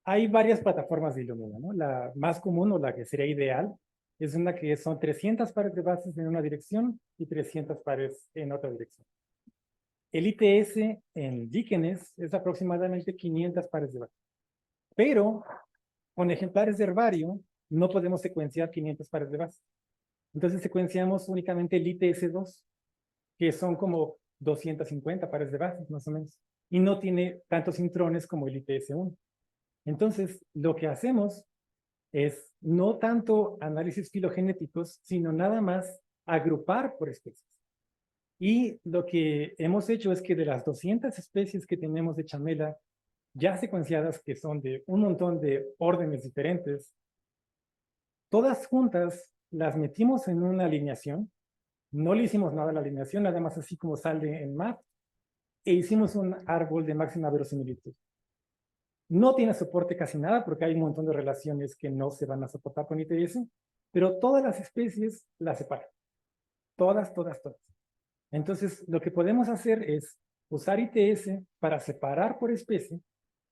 hay varias plataformas de Illumina, ¿no? La más común o la que sería ideal es una que son 300 pares de bases en una dirección y 300 pares en otra dirección. El ITS en líquenes es aproximadamente 500 pares de bases. Pero con ejemplares de herbario no podemos secuenciar 500 pares de bases. Entonces secuenciamos únicamente el ITS2, que son como 250 pares de bases, más o menos. Y no tiene tantos intrones como el ITS1. Entonces, lo que hacemos es no tanto análisis filogenéticos, sino nada más agrupar por especies. Y lo que hemos hecho es que de las 200 especies que tenemos de chamela ya secuenciadas, que son de un montón de órdenes diferentes, todas juntas las metimos en una alineación. No le hicimos nada a la alineación, nada más así como sale en MAP, e hicimos un árbol de máxima verosimilitud. No tiene soporte casi nada porque hay un montón de relaciones que no se van a soportar con ITS, pero todas las especies las separan. Todas, todas, todas. Entonces, lo que podemos hacer es usar ITS para separar por especie,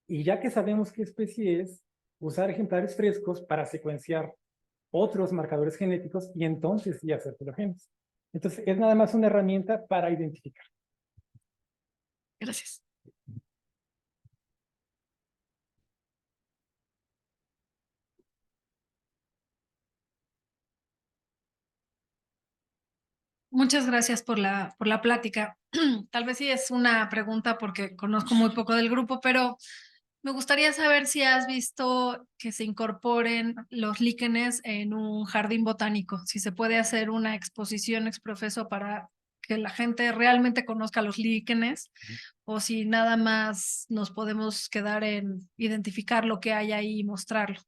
y ya que sabemos qué especie es, usar ejemplares frescos para secuenciar otros marcadores genéticos y entonces sí hacer filogénesis. Entonces, es nada más una herramienta para identificar.
Gracias.
Muchas gracias por la plática. Tal vez sí es una pregunta porque conozco muy poco del grupo, pero me gustaría saber si has visto que se incorporen los líquenes en un jardín botánico, si se puede hacer una exposición exprofeso para que la gente realmente conozca los líquenes, o si nada más nos podemos quedar en identificar lo que hay ahí y mostrarlo.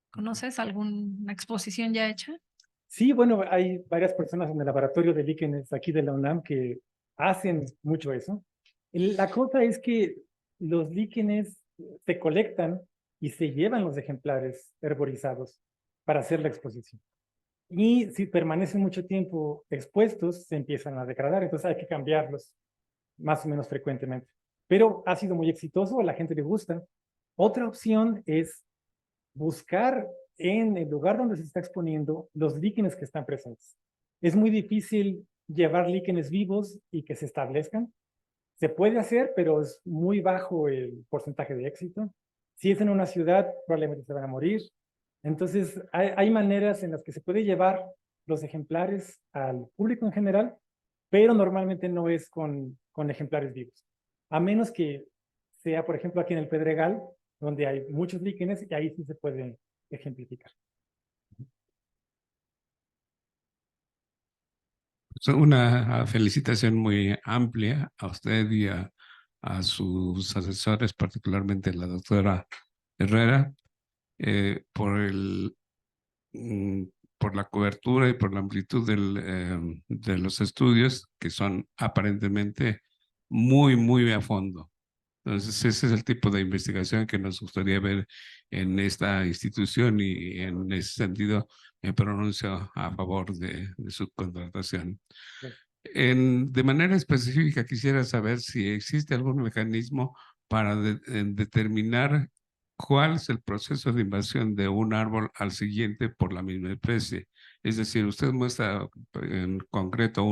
¿Conoces alguna exposición ya hecha?
Sí, bueno, hay varias personas en el laboratorio de líquenes aquí de la UNAM que hacen mucho eso. La cosa es que los líquenes se colectan y se llevan los ejemplares herborizados para hacer la exposición. Y si permanecen mucho tiempo expuestos, se empiezan a degradar, entonces hay que cambiarlos más o menos frecuentemente. Pero ha sido muy exitoso, a la gente le gusta. Otra opción es buscar en el lugar donde se está exponiendo los líquenes que están presentes. Es muy difícil llevar líquenes vivos y que se establezcan. Se puede hacer, pero es muy bajo el porcentaje de éxito. Si es en una ciudad, probablemente se van a morir. Entonces, hay maneras en las que se puede llevar los ejemplares al público en general, pero normalmente no es con ejemplares vivos. A menos que sea, por ejemplo, aquí en el Pedregal, donde hay muchos líquenes y ahí sí se puede ejemplificar.
Una felicitación muy amplia a usted y a sus asesores, particularmente la doctora Herrera, por mm, por la cobertura y por la amplitud de los estudios que son aparentemente muy a fondo. Entonces, ese es el tipo de investigación que nos gustaría ver en esta institución y en ese sentido me pronuncio a favor de su contratación. De manera específica, quisiera saber si existe algún mecanismo para determinar cuál es el proceso de invasión de un árbol al siguiente por la misma especie. Es decir, usted muestra en concreto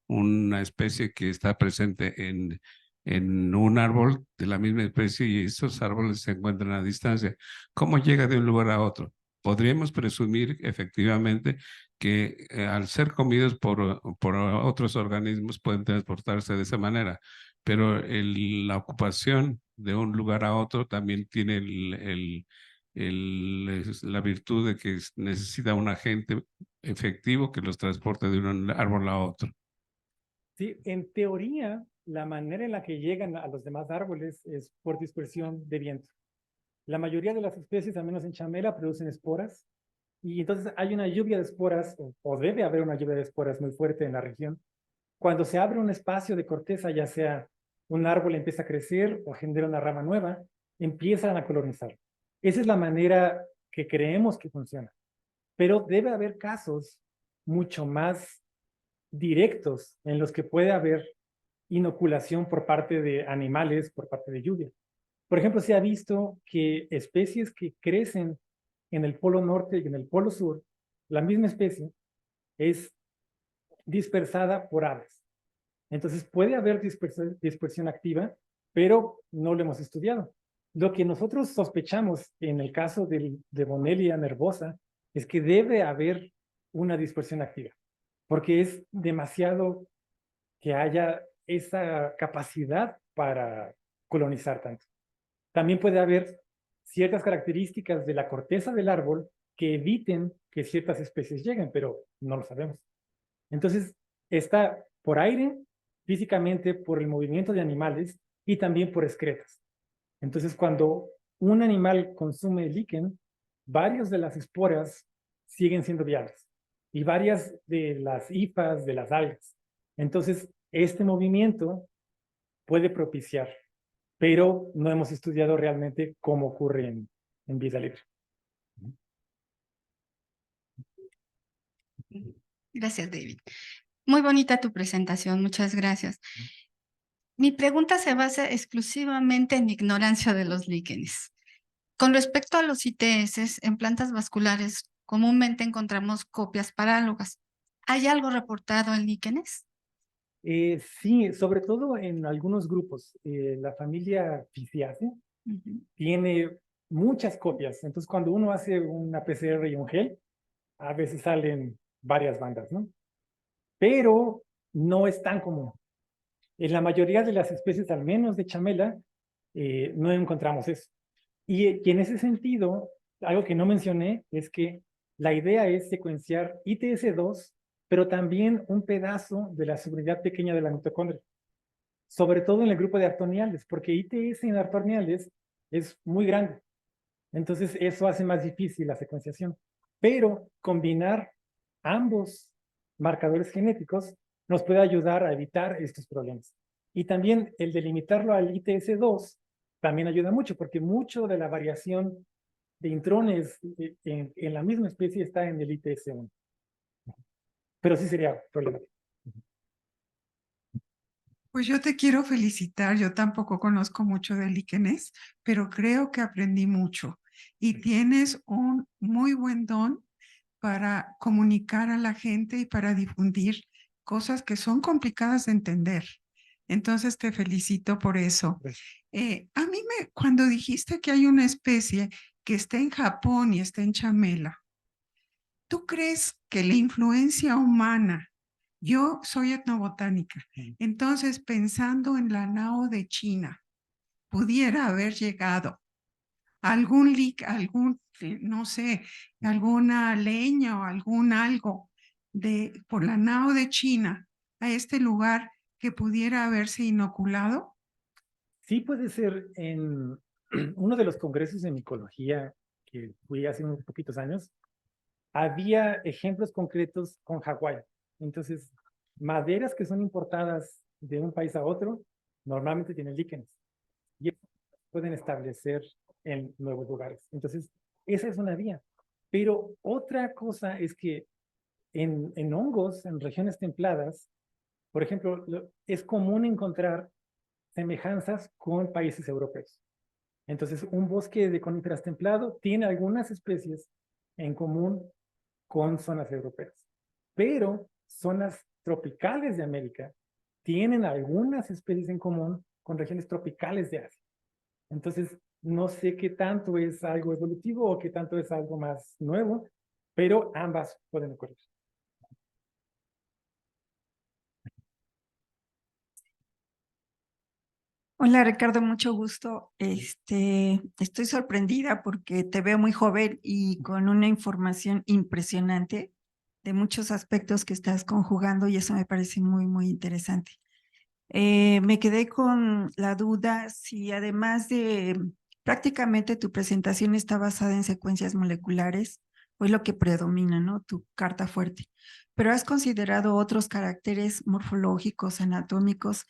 una especie que está presente en un árbol de la misma especie y esos árboles se encuentran a distancia. ¿Cómo llega de un lugar a otro? Podríamos presumir efectivamente que al ser comidos por otros organismos pueden transportarse de esa manera, pero la ocupación de un lugar a otro también tiene la virtud de que necesita un agente efectivo que los transporte de un árbol a otro.
Sí, en teoría, la manera en la que llegan a los demás árboles es por dispersión de viento. La mayoría de las especies, al menos en Chamela, producen esporas y entonces hay una lluvia de esporas, o debe haber una lluvia de esporas muy fuerte en la región. Cuando se abre un espacio de corteza, ya sea un árbol empieza a crecer o genera una rama nueva, empiezan a colonizar. Esa es la manera que creemos que funciona. Pero debe haber casos mucho más directos en los que puede haber inoculación por parte de animales, por parte de lluvia. Por ejemplo, se ha visto que especies que crecen en el polo norte y en el polo sur, la misma especie es dispersada por aves. Entonces puede haber dispersión activa, pero no lo hemos estudiado. Lo que nosotros sospechamos en el caso de Bonellia nervosa es que debe haber una dispersión activa, porque es demasiado que haya esa capacidad para colonizar tanto. También puede haber ciertas características de la corteza del árbol que eviten que ciertas especies lleguen, pero no lo sabemos. Entonces, está por aire, físicamente por el movimiento de animales y también por excretas. Entonces, cuando un animal consume líquen, varias de las esporas siguen siendo viables y varias de las hifas de las algas. Entonces, este movimiento puede propiciar, pero no hemos estudiado realmente cómo ocurre en vida libre.
Gracias, David. Muy bonita tu presentación, muchas gracias. Mi pregunta se basa exclusivamente en mi ignorancia de los líquenes. Con respecto a los ITS, en plantas vasculares comúnmente encontramos copias parálogas. ¿Hay algo reportado en líquenes?
Sí, sobre todo en algunos grupos. La familia Physiaceae tiene muchas copias. Entonces, cuando uno hace una PCR y un gel, a veces salen varias bandas, ¿no? Pero no es tan común. En la mayoría de las especies, al menos de chamela, no encontramos eso. Y en ese sentido, algo que no mencioné es que la idea es secuenciar ITS2, pero también un pedazo de la subunidad pequeña de la mitocondria, sobre todo en el grupo de artoniales, porque ITS en artoniales es muy grande. Entonces, eso hace más difícil la secuenciación. Pero combinar ambos marcadores genéticos nos puede ayudar a evitar estos problemas. Y también el delimitarlo al ITS2 también ayuda mucho, porque mucho de la variación de intrones en la misma especie está en el ITS1. Pero sí sería problemático.
Pues yo te quiero felicitar, yo tampoco conozco mucho de líquenes, pero creo que aprendí mucho y tienes un muy buen don para comunicar a la gente y para difundir cosas que son complicadas de entender. Entonces te felicito por eso. A mí cuando dijiste que hay una especie que está en Japón y está en Chamela, ¿tú crees que la influencia humana? Yo soy etnobotánica, entonces pensando en la Nao de China, pudiera haber llegado no sé, alguna leña o algún algo por la Nao de China a este lugar que pudiera haberse inoculado?
Sí puede ser. En uno de los congresos de micología que fui hace unos poquitos años, había ejemplos concretos con Hawái. Entonces, maderas que son importadas de un país a otro, normalmente tienen líquenes. Y pueden establecer en nuevos lugares. Entonces, esa es una vía. Pero otra cosa es que en hongos, en regiones templadas, por ejemplo, es común encontrar semejanzas con países europeos. Entonces, un bosque de coníferas templado tiene algunas especies en común con zonas europeas, pero zonas tropicales de América tienen algunas especies en común con regiones tropicales de Asia. Entonces, no sé qué tanto es algo evolutivo o qué tanto es algo más nuevo, pero ambas pueden ocurrir.
Hola Ricardo, mucho gusto. Estoy sorprendida porque te veo muy joven y con una información impresionante de muchos aspectos que estás conjugando y eso me parece muy, muy interesante. Me quedé con la duda si además de prácticamente tu presentación está basada en secuencias moleculares, pues lo que predomina, ¿no? Tu carta fuerte. Pero has considerado otros caracteres morfológicos, anatómicos,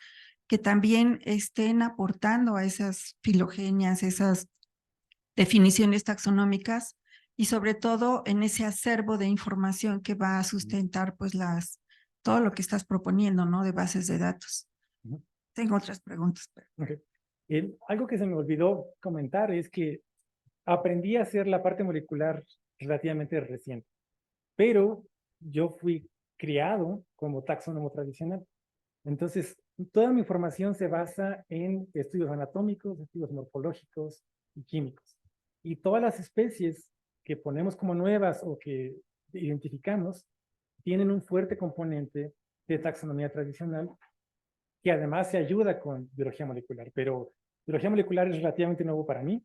que también estén aportando a esas filogenias, esas definiciones taxonómicas y sobre todo en ese acervo de información que va a sustentar pues todo lo que estás proponiendo, ¿no? De bases de datos. Tengo otras preguntas.
Okay. Algo que se me olvidó comentar es que aprendí a hacer la parte molecular relativamente reciente, pero yo fui criado como taxónomo tradicional. Entonces, toda mi formación se basa en estudios anatómicos, estudios morfológicos y químicos. Y todas las especies que ponemos como nuevas o que identificamos tienen un fuerte componente de taxonomía tradicional que además se ayuda con biología molecular. Pero biología molecular es relativamente nuevo para mí.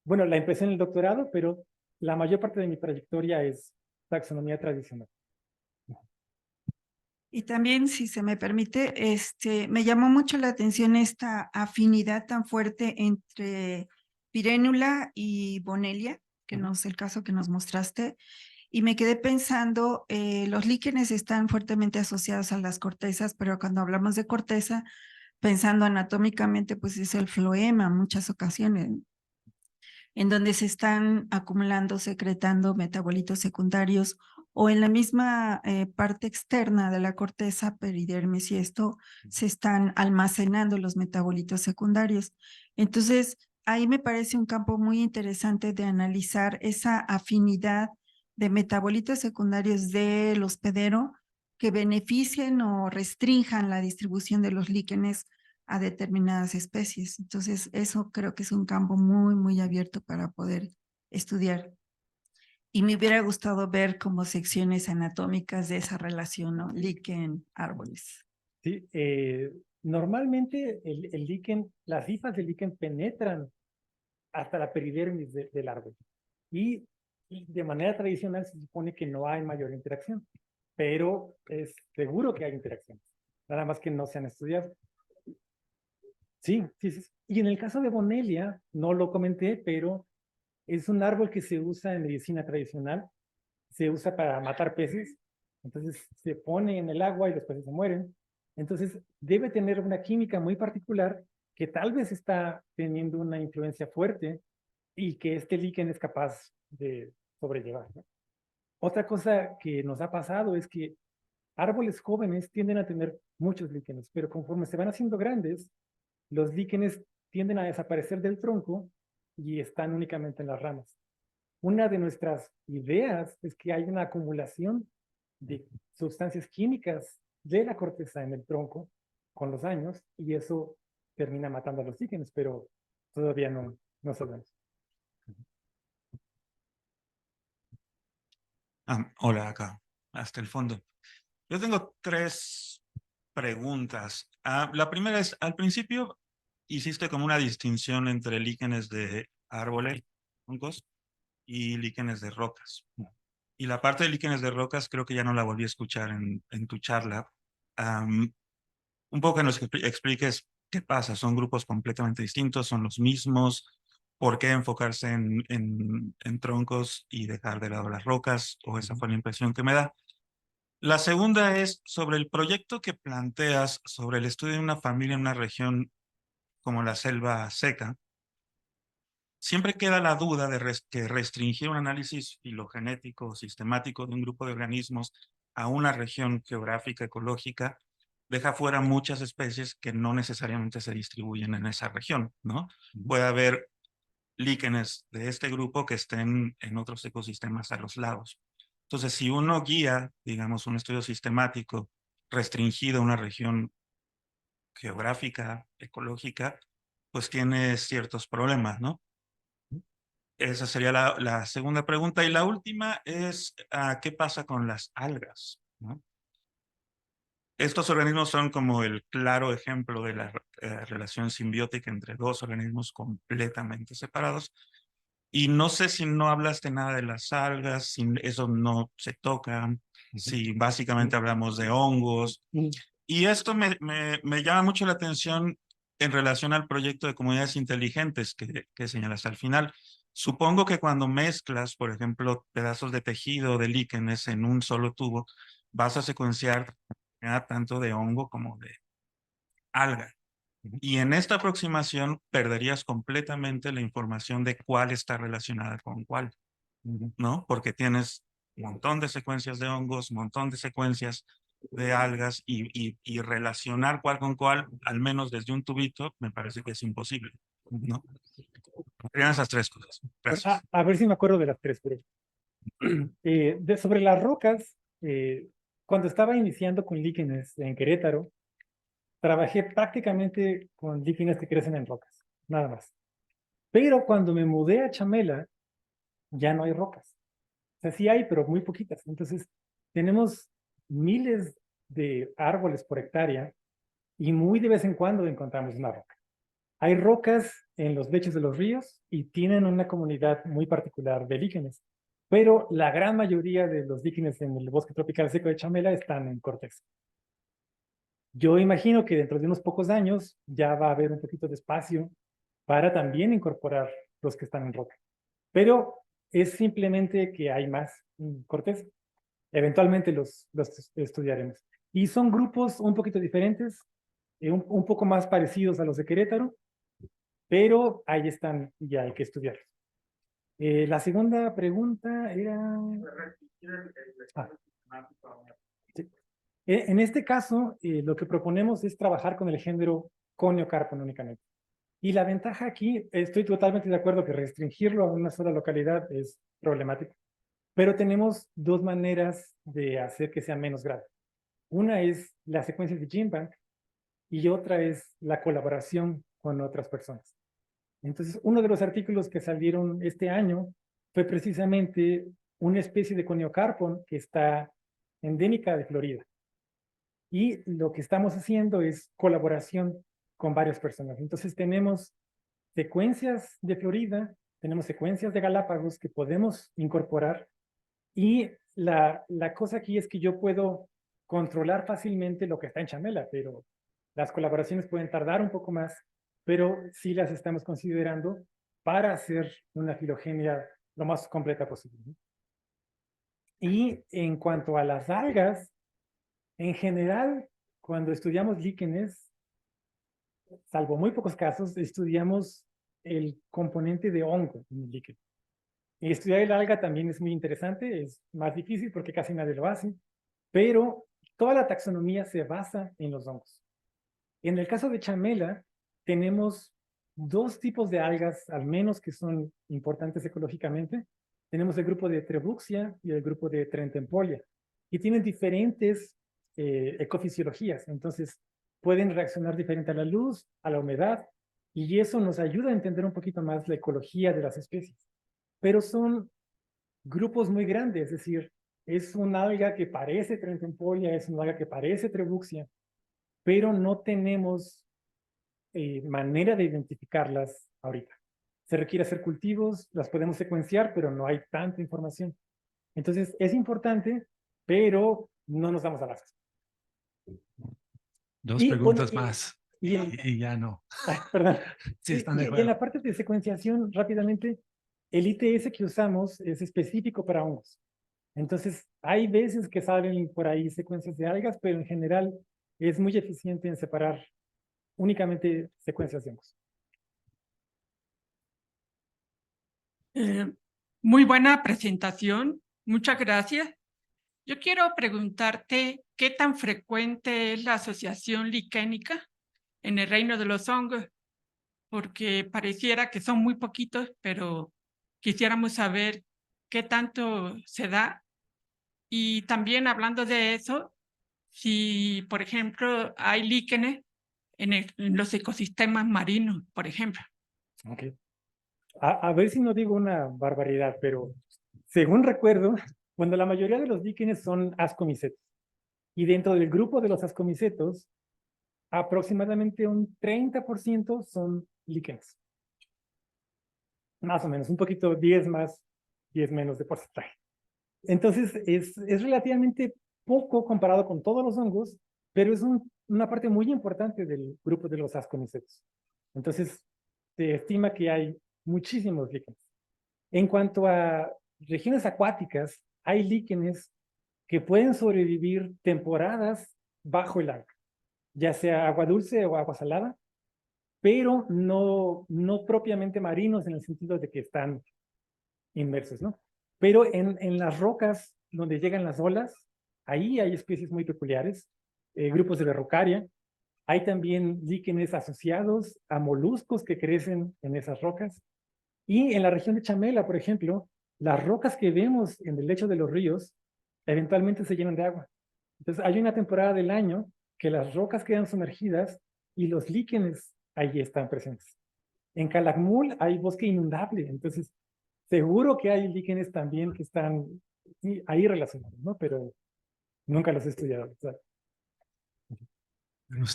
Bueno, la empecé en el doctorado, pero la mayor parte de mi trayectoria es taxonomía tradicional.
Y también, si se me permite, me llamó mucho la atención esta afinidad tan fuerte entre Pirénula y Bonelia, que no es el caso que nos mostraste, y me quedé pensando, los líquenes están fuertemente asociados a las cortezas, pero cuando hablamos de corteza, pensando anatómicamente, pues es el floema en muchas ocasiones, en donde se están acumulando, secretando metabolitos secundarios o en la misma parte externa de la corteza, peridermis y esto, se están almacenando los metabolitos secundarios. Entonces, ahí me parece un campo muy interesante de analizar esa afinidad de metabolitos secundarios del hospedero que beneficien o restrinjan la distribución de los líquenes a determinadas especies. Entonces, eso creo que es un campo muy, muy abierto para poder estudiar. Y me hubiera gustado ver como secciones anatómicas de esa relación, ¿no? Líquen, árboles.
Sí, normalmente el líquen, las hifas del líquen penetran hasta la peridermis del árbol. Y de manera tradicional se supone que no hay mayor interacción, pero es seguro que hay interacción, nada más que no se han estudiado. Sí, sí, sí. Y en el caso de Bonelia, no lo comenté, pero es un árbol que se usa en medicina tradicional, se usa para matar peces, entonces se pone en el agua y los peces se mueren. Entonces debe tener una química muy particular que tal vez está teniendo una influencia fuerte y que este líquen es capaz de sobrellevar, ¿no? Otra cosa que nos ha pasado es que árboles jóvenes tienden a tener muchos líquenes, pero conforme se van haciendo grandes, los líquenes tienden a desaparecer del tronco y están únicamente en las ramas. una de nuestras ideas es que hay una acumulación de sustancias químicas de la corteza en el tronco con los años y eso termina matando a los líquenes, pero todavía no sabemos.
Hola, acá, hasta el fondo. Yo tengo 3 preguntas. La primera es, al principio hiciste como una distinción entre líquenes de árboles, hongos, y líquenes de rocas. Y la parte de líquenes de rocas creo que ya no la volví a escuchar en tu charla. Un poco que nos expliques qué pasa. ¿Son grupos completamente distintos? ¿Son los mismos? ¿Por qué enfocarse en troncos y dejar de lado las rocas? O esa fue la impresión que me da. La segunda es sobre el proyecto que planteas sobre el estudio de una familia en una región como la selva seca. Siempre queda la duda de que restringir un análisis filogenético o sistemático de un grupo de organismos a una región geográfica ecológica deja fuera muchas especies que no necesariamente se distribuyen en esa región, ¿no? Puede haber líquenes de este grupo que estén en otros ecosistemas a los lados. Entonces, si uno guía, digamos, un estudio sistemático restringido a una región geográfica, ecológica, pues tiene ciertos problemas, ¿no? Esa sería la segunda pregunta. Y la última es, ¿qué pasa con las algas? ¿No? Estos organismos son como el claro ejemplo de la relación simbiótica entre 2 organismos completamente separados. Y no sé si no hablaste nada de las algas, si eso no se toca, si básicamente hablamos de hongos. Y esto me llama mucho la atención en relación al proyecto de comunidades inteligentes que señalas al final. Supongo que cuando mezclas, por ejemplo, pedazos de tejido de líquenes en un solo tubo, vas a secuenciar tanto de hongo como de alga. Y en esta aproximación perderías completamente la información de cuál está relacionada con cuál, ¿no? Porque tienes un montón de secuencias de hongos, un montón de secuencias de algas y relacionar cuál con cuál, al menos desde un tubito, me parece que es imposible, ¿no? Serían esas 3 cosas. Gracias.
A ver si me acuerdo de las 3, pero sobre las rocas, cuando estaba iniciando con líquenes en Querétaro, trabajé prácticamente con líquenes que crecen en rocas, nada más. Pero cuando me mudé a Chamela, ya no hay rocas. O sea, sí hay, pero muy poquitas. Entonces, tenemos miles de árboles por hectárea y muy de vez en cuando encontramos una roca. Hay rocas en los lechos de los ríos y tienen una comunidad muy particular de líquenes, pero la gran mayoría de los líquenes en el bosque tropical seco de Chamela están en Cortex. Yo imagino que dentro de unos pocos años ya va a haber un poquito de espacio para también incorporar los que están en roca. Pero es simplemente que hay más Cortez. Eventualmente los estudiaremos. Y son grupos un poquito diferentes, un poco más parecidos a los de Querétaro, pero ahí están y hay que estudiarlos. La segunda pregunta era... Sí. En este caso, lo que proponemos es trabajar con el género Coniocarpon únicamente. Y la ventaja aquí, estoy totalmente de acuerdo que restringirlo a una sola localidad es problemático, pero tenemos 2 maneras de hacer que sea menos grave. Una es la secuencia de GenBank y otra es la colaboración con otras personas. Entonces, uno de los artículos que salieron este año fue precisamente una especie de Coniocarpon que está endémica de Florida. Y lo que estamos haciendo es colaboración con varias personas. Entonces tenemos secuencias de Florida, tenemos secuencias de Galápagos que podemos incorporar y la cosa aquí es que yo puedo controlar fácilmente lo que está en Chamela, pero las colaboraciones pueden tardar un poco más, pero sí las estamos considerando para hacer una filogenia lo más completa posible. Y en cuanto a las algas, en general, cuando estudiamos líquenes, salvo muy pocos casos, estudiamos el componente de hongo en el líquido. Y estudiar el alga también es muy interesante, es más difícil porque casi nadie lo hace, pero toda la taxonomía se basa en los hongos. En el caso de Chamela, tenemos 2 tipos de algas, al menos que son importantes ecológicamente, tenemos el grupo de Trebuxia y el grupo de Trentempolia, y tienen diferentes ecofisiologías. Entonces, pueden reaccionar diferente a la luz, a la humedad, y eso nos ayuda a entender un poquito más la ecología de las especies. Pero son grupos muy grandes, es decir, es un alga que parece Trentempolia, es un alga que parece Trebuxia, pero no tenemos manera de identificarlas ahorita. Se requiere hacer cultivos, las podemos secuenciar, pero no hay tanta información. Entonces, es importante, pero no nos damos abrazos.
Dos
Y,
preguntas
bueno,
más
y
y ya no.
perdón.
Sí, están de
Y en
acuerdo.
la parte de secuenciación, rápidamente, el ITS que usamos es específico para hongos. Entonces, hay veces que salen por ahí secuencias de algas, pero en general es muy eficiente en separar únicamente secuencias de hongos.
Muy buena presentación, muchas gracias. Yo quiero preguntarte qué tan frecuente es la asociación liquénica en el reino de los hongos, porque pareciera que son muy poquitos, pero quisiéramos saber qué tanto se da. Y también hablando de eso, si, por ejemplo, hay líquenes en los ecosistemas marinos, por ejemplo.
Okay. A ver si no digo una barbaridad, pero según recuerdo, cuando la mayoría de los líquenes son ascomicetos, y dentro del grupo de los ascomicetos, aproximadamente un 30% son líquenes. Más o menos, un poquito, 10 más, 10 menos de porcentaje. Entonces, es relativamente poco comparado con todos los hongos, pero es una parte muy importante del grupo de los ascomicetos. Entonces, se estima que hay muchísimos líquenes. En cuanto a regiones acuáticas, hay líquenes que pueden sobrevivir temporadas bajo el agua, ya sea agua dulce o agua salada, pero no propiamente marinos en el sentido de que están inmersos, ¿no? Pero en las rocas donde llegan las olas, ahí hay especies muy peculiares, grupos de Verrucaria. Hay también líquenes asociados a moluscos que crecen en esas rocas. Y en la región de Chamela, por ejemplo, las rocas que vemos en el lecho de los ríos eventualmente se llenan de agua. Entonces, hay una temporada del año que las rocas quedan sumergidas y los líquenes ahí están presentes. En Calakmul hay bosque inundable, entonces seguro que hay líquenes también que están ahí relacionados, ¿no? Pero nunca los he estudiado. ¿Sabes?
Bueno,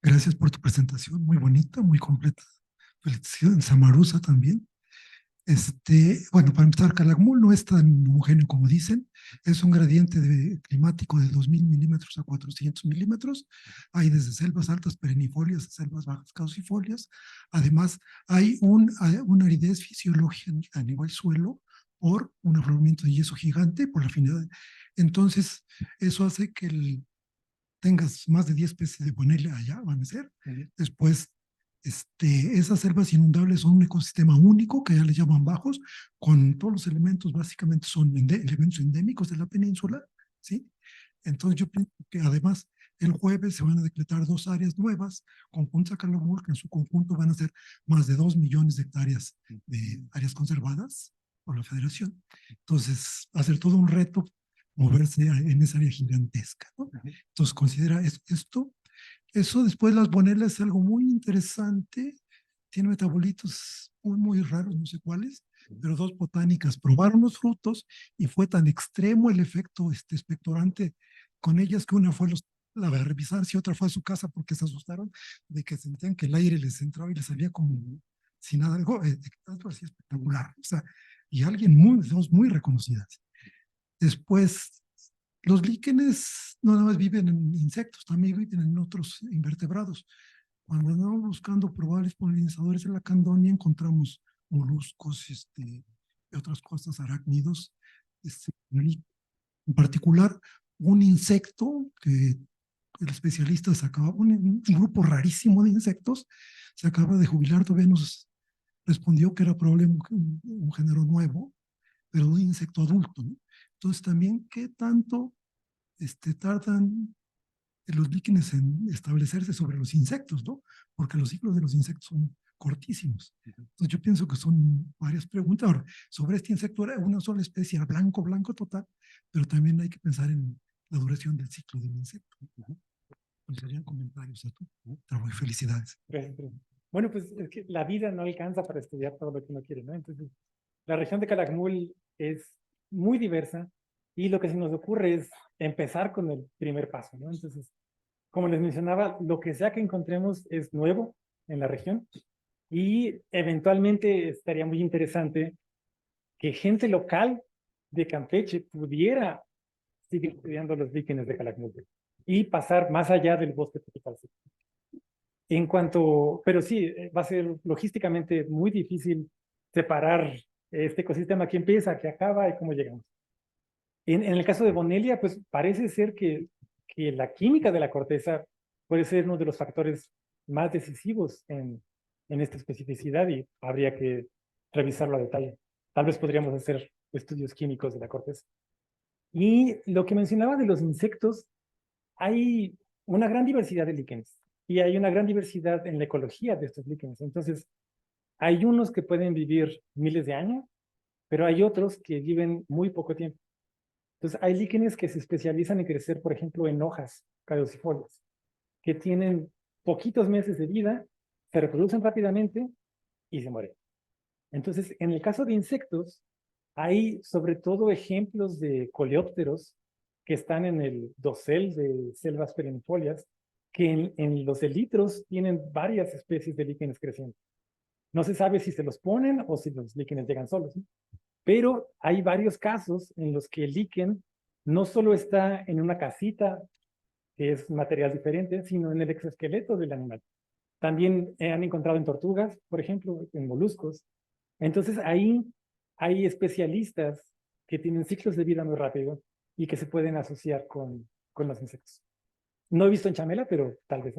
gracias por tu presentación, muy bonita, muy completa. Felicitaciones a Marusa también. Bueno, para empezar, Calakmul no es tan homogéneo como dicen, es un gradiente climático de 2000 milímetros a 400 milímetros, hay desde selvas altas perennifolias a selvas bajas caducifolias, además hay una aridez fisiológica a nivel suelo por un afloramiento de yeso gigante, por la afinidad. Entonces, eso hace que tengas más de 10 especies de Bonella allá, van a ser. Después, esas selvas inundables son un ecosistema único que ya le llaman bajos, con todos los elementos, básicamente son elementos endémicos de la península, ¿sí? Entonces yo pienso que además el jueves se van a decretar 2 áreas nuevas, conjuntas a Calakmul, que en su conjunto van a ser más de 2 millones de hectáreas de áreas conservadas por la federación. Entonces va a ser todo un reto moverse en esa área gigantesca, ¿no? Entonces considera esto. Eso después las bonelas es algo muy interesante, tiene metabolitos muy raros, no sé cuáles, pero 2 botánicas probaron los frutos y fue tan extremo el efecto expectorante con ellas que una fue la a revisar si otra fue a su casa porque se asustaron de que sentían que el aire les entraba y les salía como sin nada, algo así espectacular, o sea, y alguien 2 muy reconocidas. Después, los líquenes no nada más viven en insectos, también viven en otros invertebrados. Cuando andamos buscando probables polinizadores en la Candonia, encontramos moluscos y otras cosas, arácnidos. En particular, un insecto que el especialista sacaba, un grupo rarísimo de insectos, se acaba de jubilar, todavía nos respondió que era probablemente un género nuevo, pero un insecto adulto, ¿no? Entonces también, ¿qué tanto tardan los líquenes en establecerse sobre los insectos, ¿no? Porque los ciclos de los insectos son cortísimos. Entonces yo pienso que son varias preguntas. Ahora, sobre este insecto era una sola especie, era blanco, blanco total, pero también hay que pensar en la duración del ciclo del insecto. Pues serían comentarios a tu trabajo y felicidades.
Gracias, gracias. Bueno, pues es que la vida no alcanza para estudiar todo lo que uno quiere, ¿no? Entonces, la región de Calakmul es muy diversa y lo que se nos ocurre es empezar con el primer paso, ¿no? Entonces, como les mencionaba, lo que sea que encontremos es nuevo en la región y eventualmente estaría muy interesante que gente local de Campeche pudiera seguir estudiando los líquenes de Calakmul y pasar más allá del bosque tropical. En cuanto, pero sí, va a ser logísticamente muy difícil separar este ecosistema que empieza, que acaba y cómo llegamos. En el caso de Bonelia, pues parece ser que la química de la corteza puede ser uno de los factores más decisivos en esta especificidad y habría que revisarlo a detalle. Tal vez podríamos hacer estudios químicos de la corteza. Y lo que mencionaba de los insectos, hay una gran diversidad de líquenes y hay una gran diversidad en la ecología de estos líquenes. Entonces, hay unos que pueden vivir miles de años, pero hay otros que viven muy poco tiempo. Entonces, hay líquenes que se especializan en crecer, por ejemplo, en hojas caducifolias, que tienen poquitos meses de vida, se reproducen rápidamente y se mueren. Entonces, en el caso de insectos, hay sobre todo ejemplos de coleópteros que están en el dosel de selvas perennifolias, que en los elitros tienen varias especies de líquenes creciendo. No se sabe si se los ponen o si los líquenes llegan solos, ¿no? Pero hay varios casos en los que el líquen no solo está en una casita, que es material diferente, sino en el exoesqueleto del animal. También han encontrado en tortugas, por ejemplo, en moluscos. Entonces ahí hay especialistas que tienen ciclos de vida muy rápidos y que se pueden asociar con los insectos. No he visto en chamela, pero tal vez.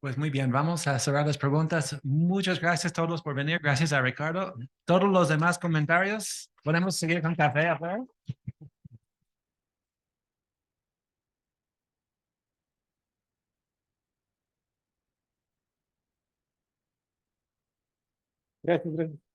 Pues muy bien, vamos a cerrar las preguntas. Muchas gracias a todos por venir. Gracias a Ricardo. Todos los demás comentarios, ¿podemos seguir con café afuera?
Gracias, gracias.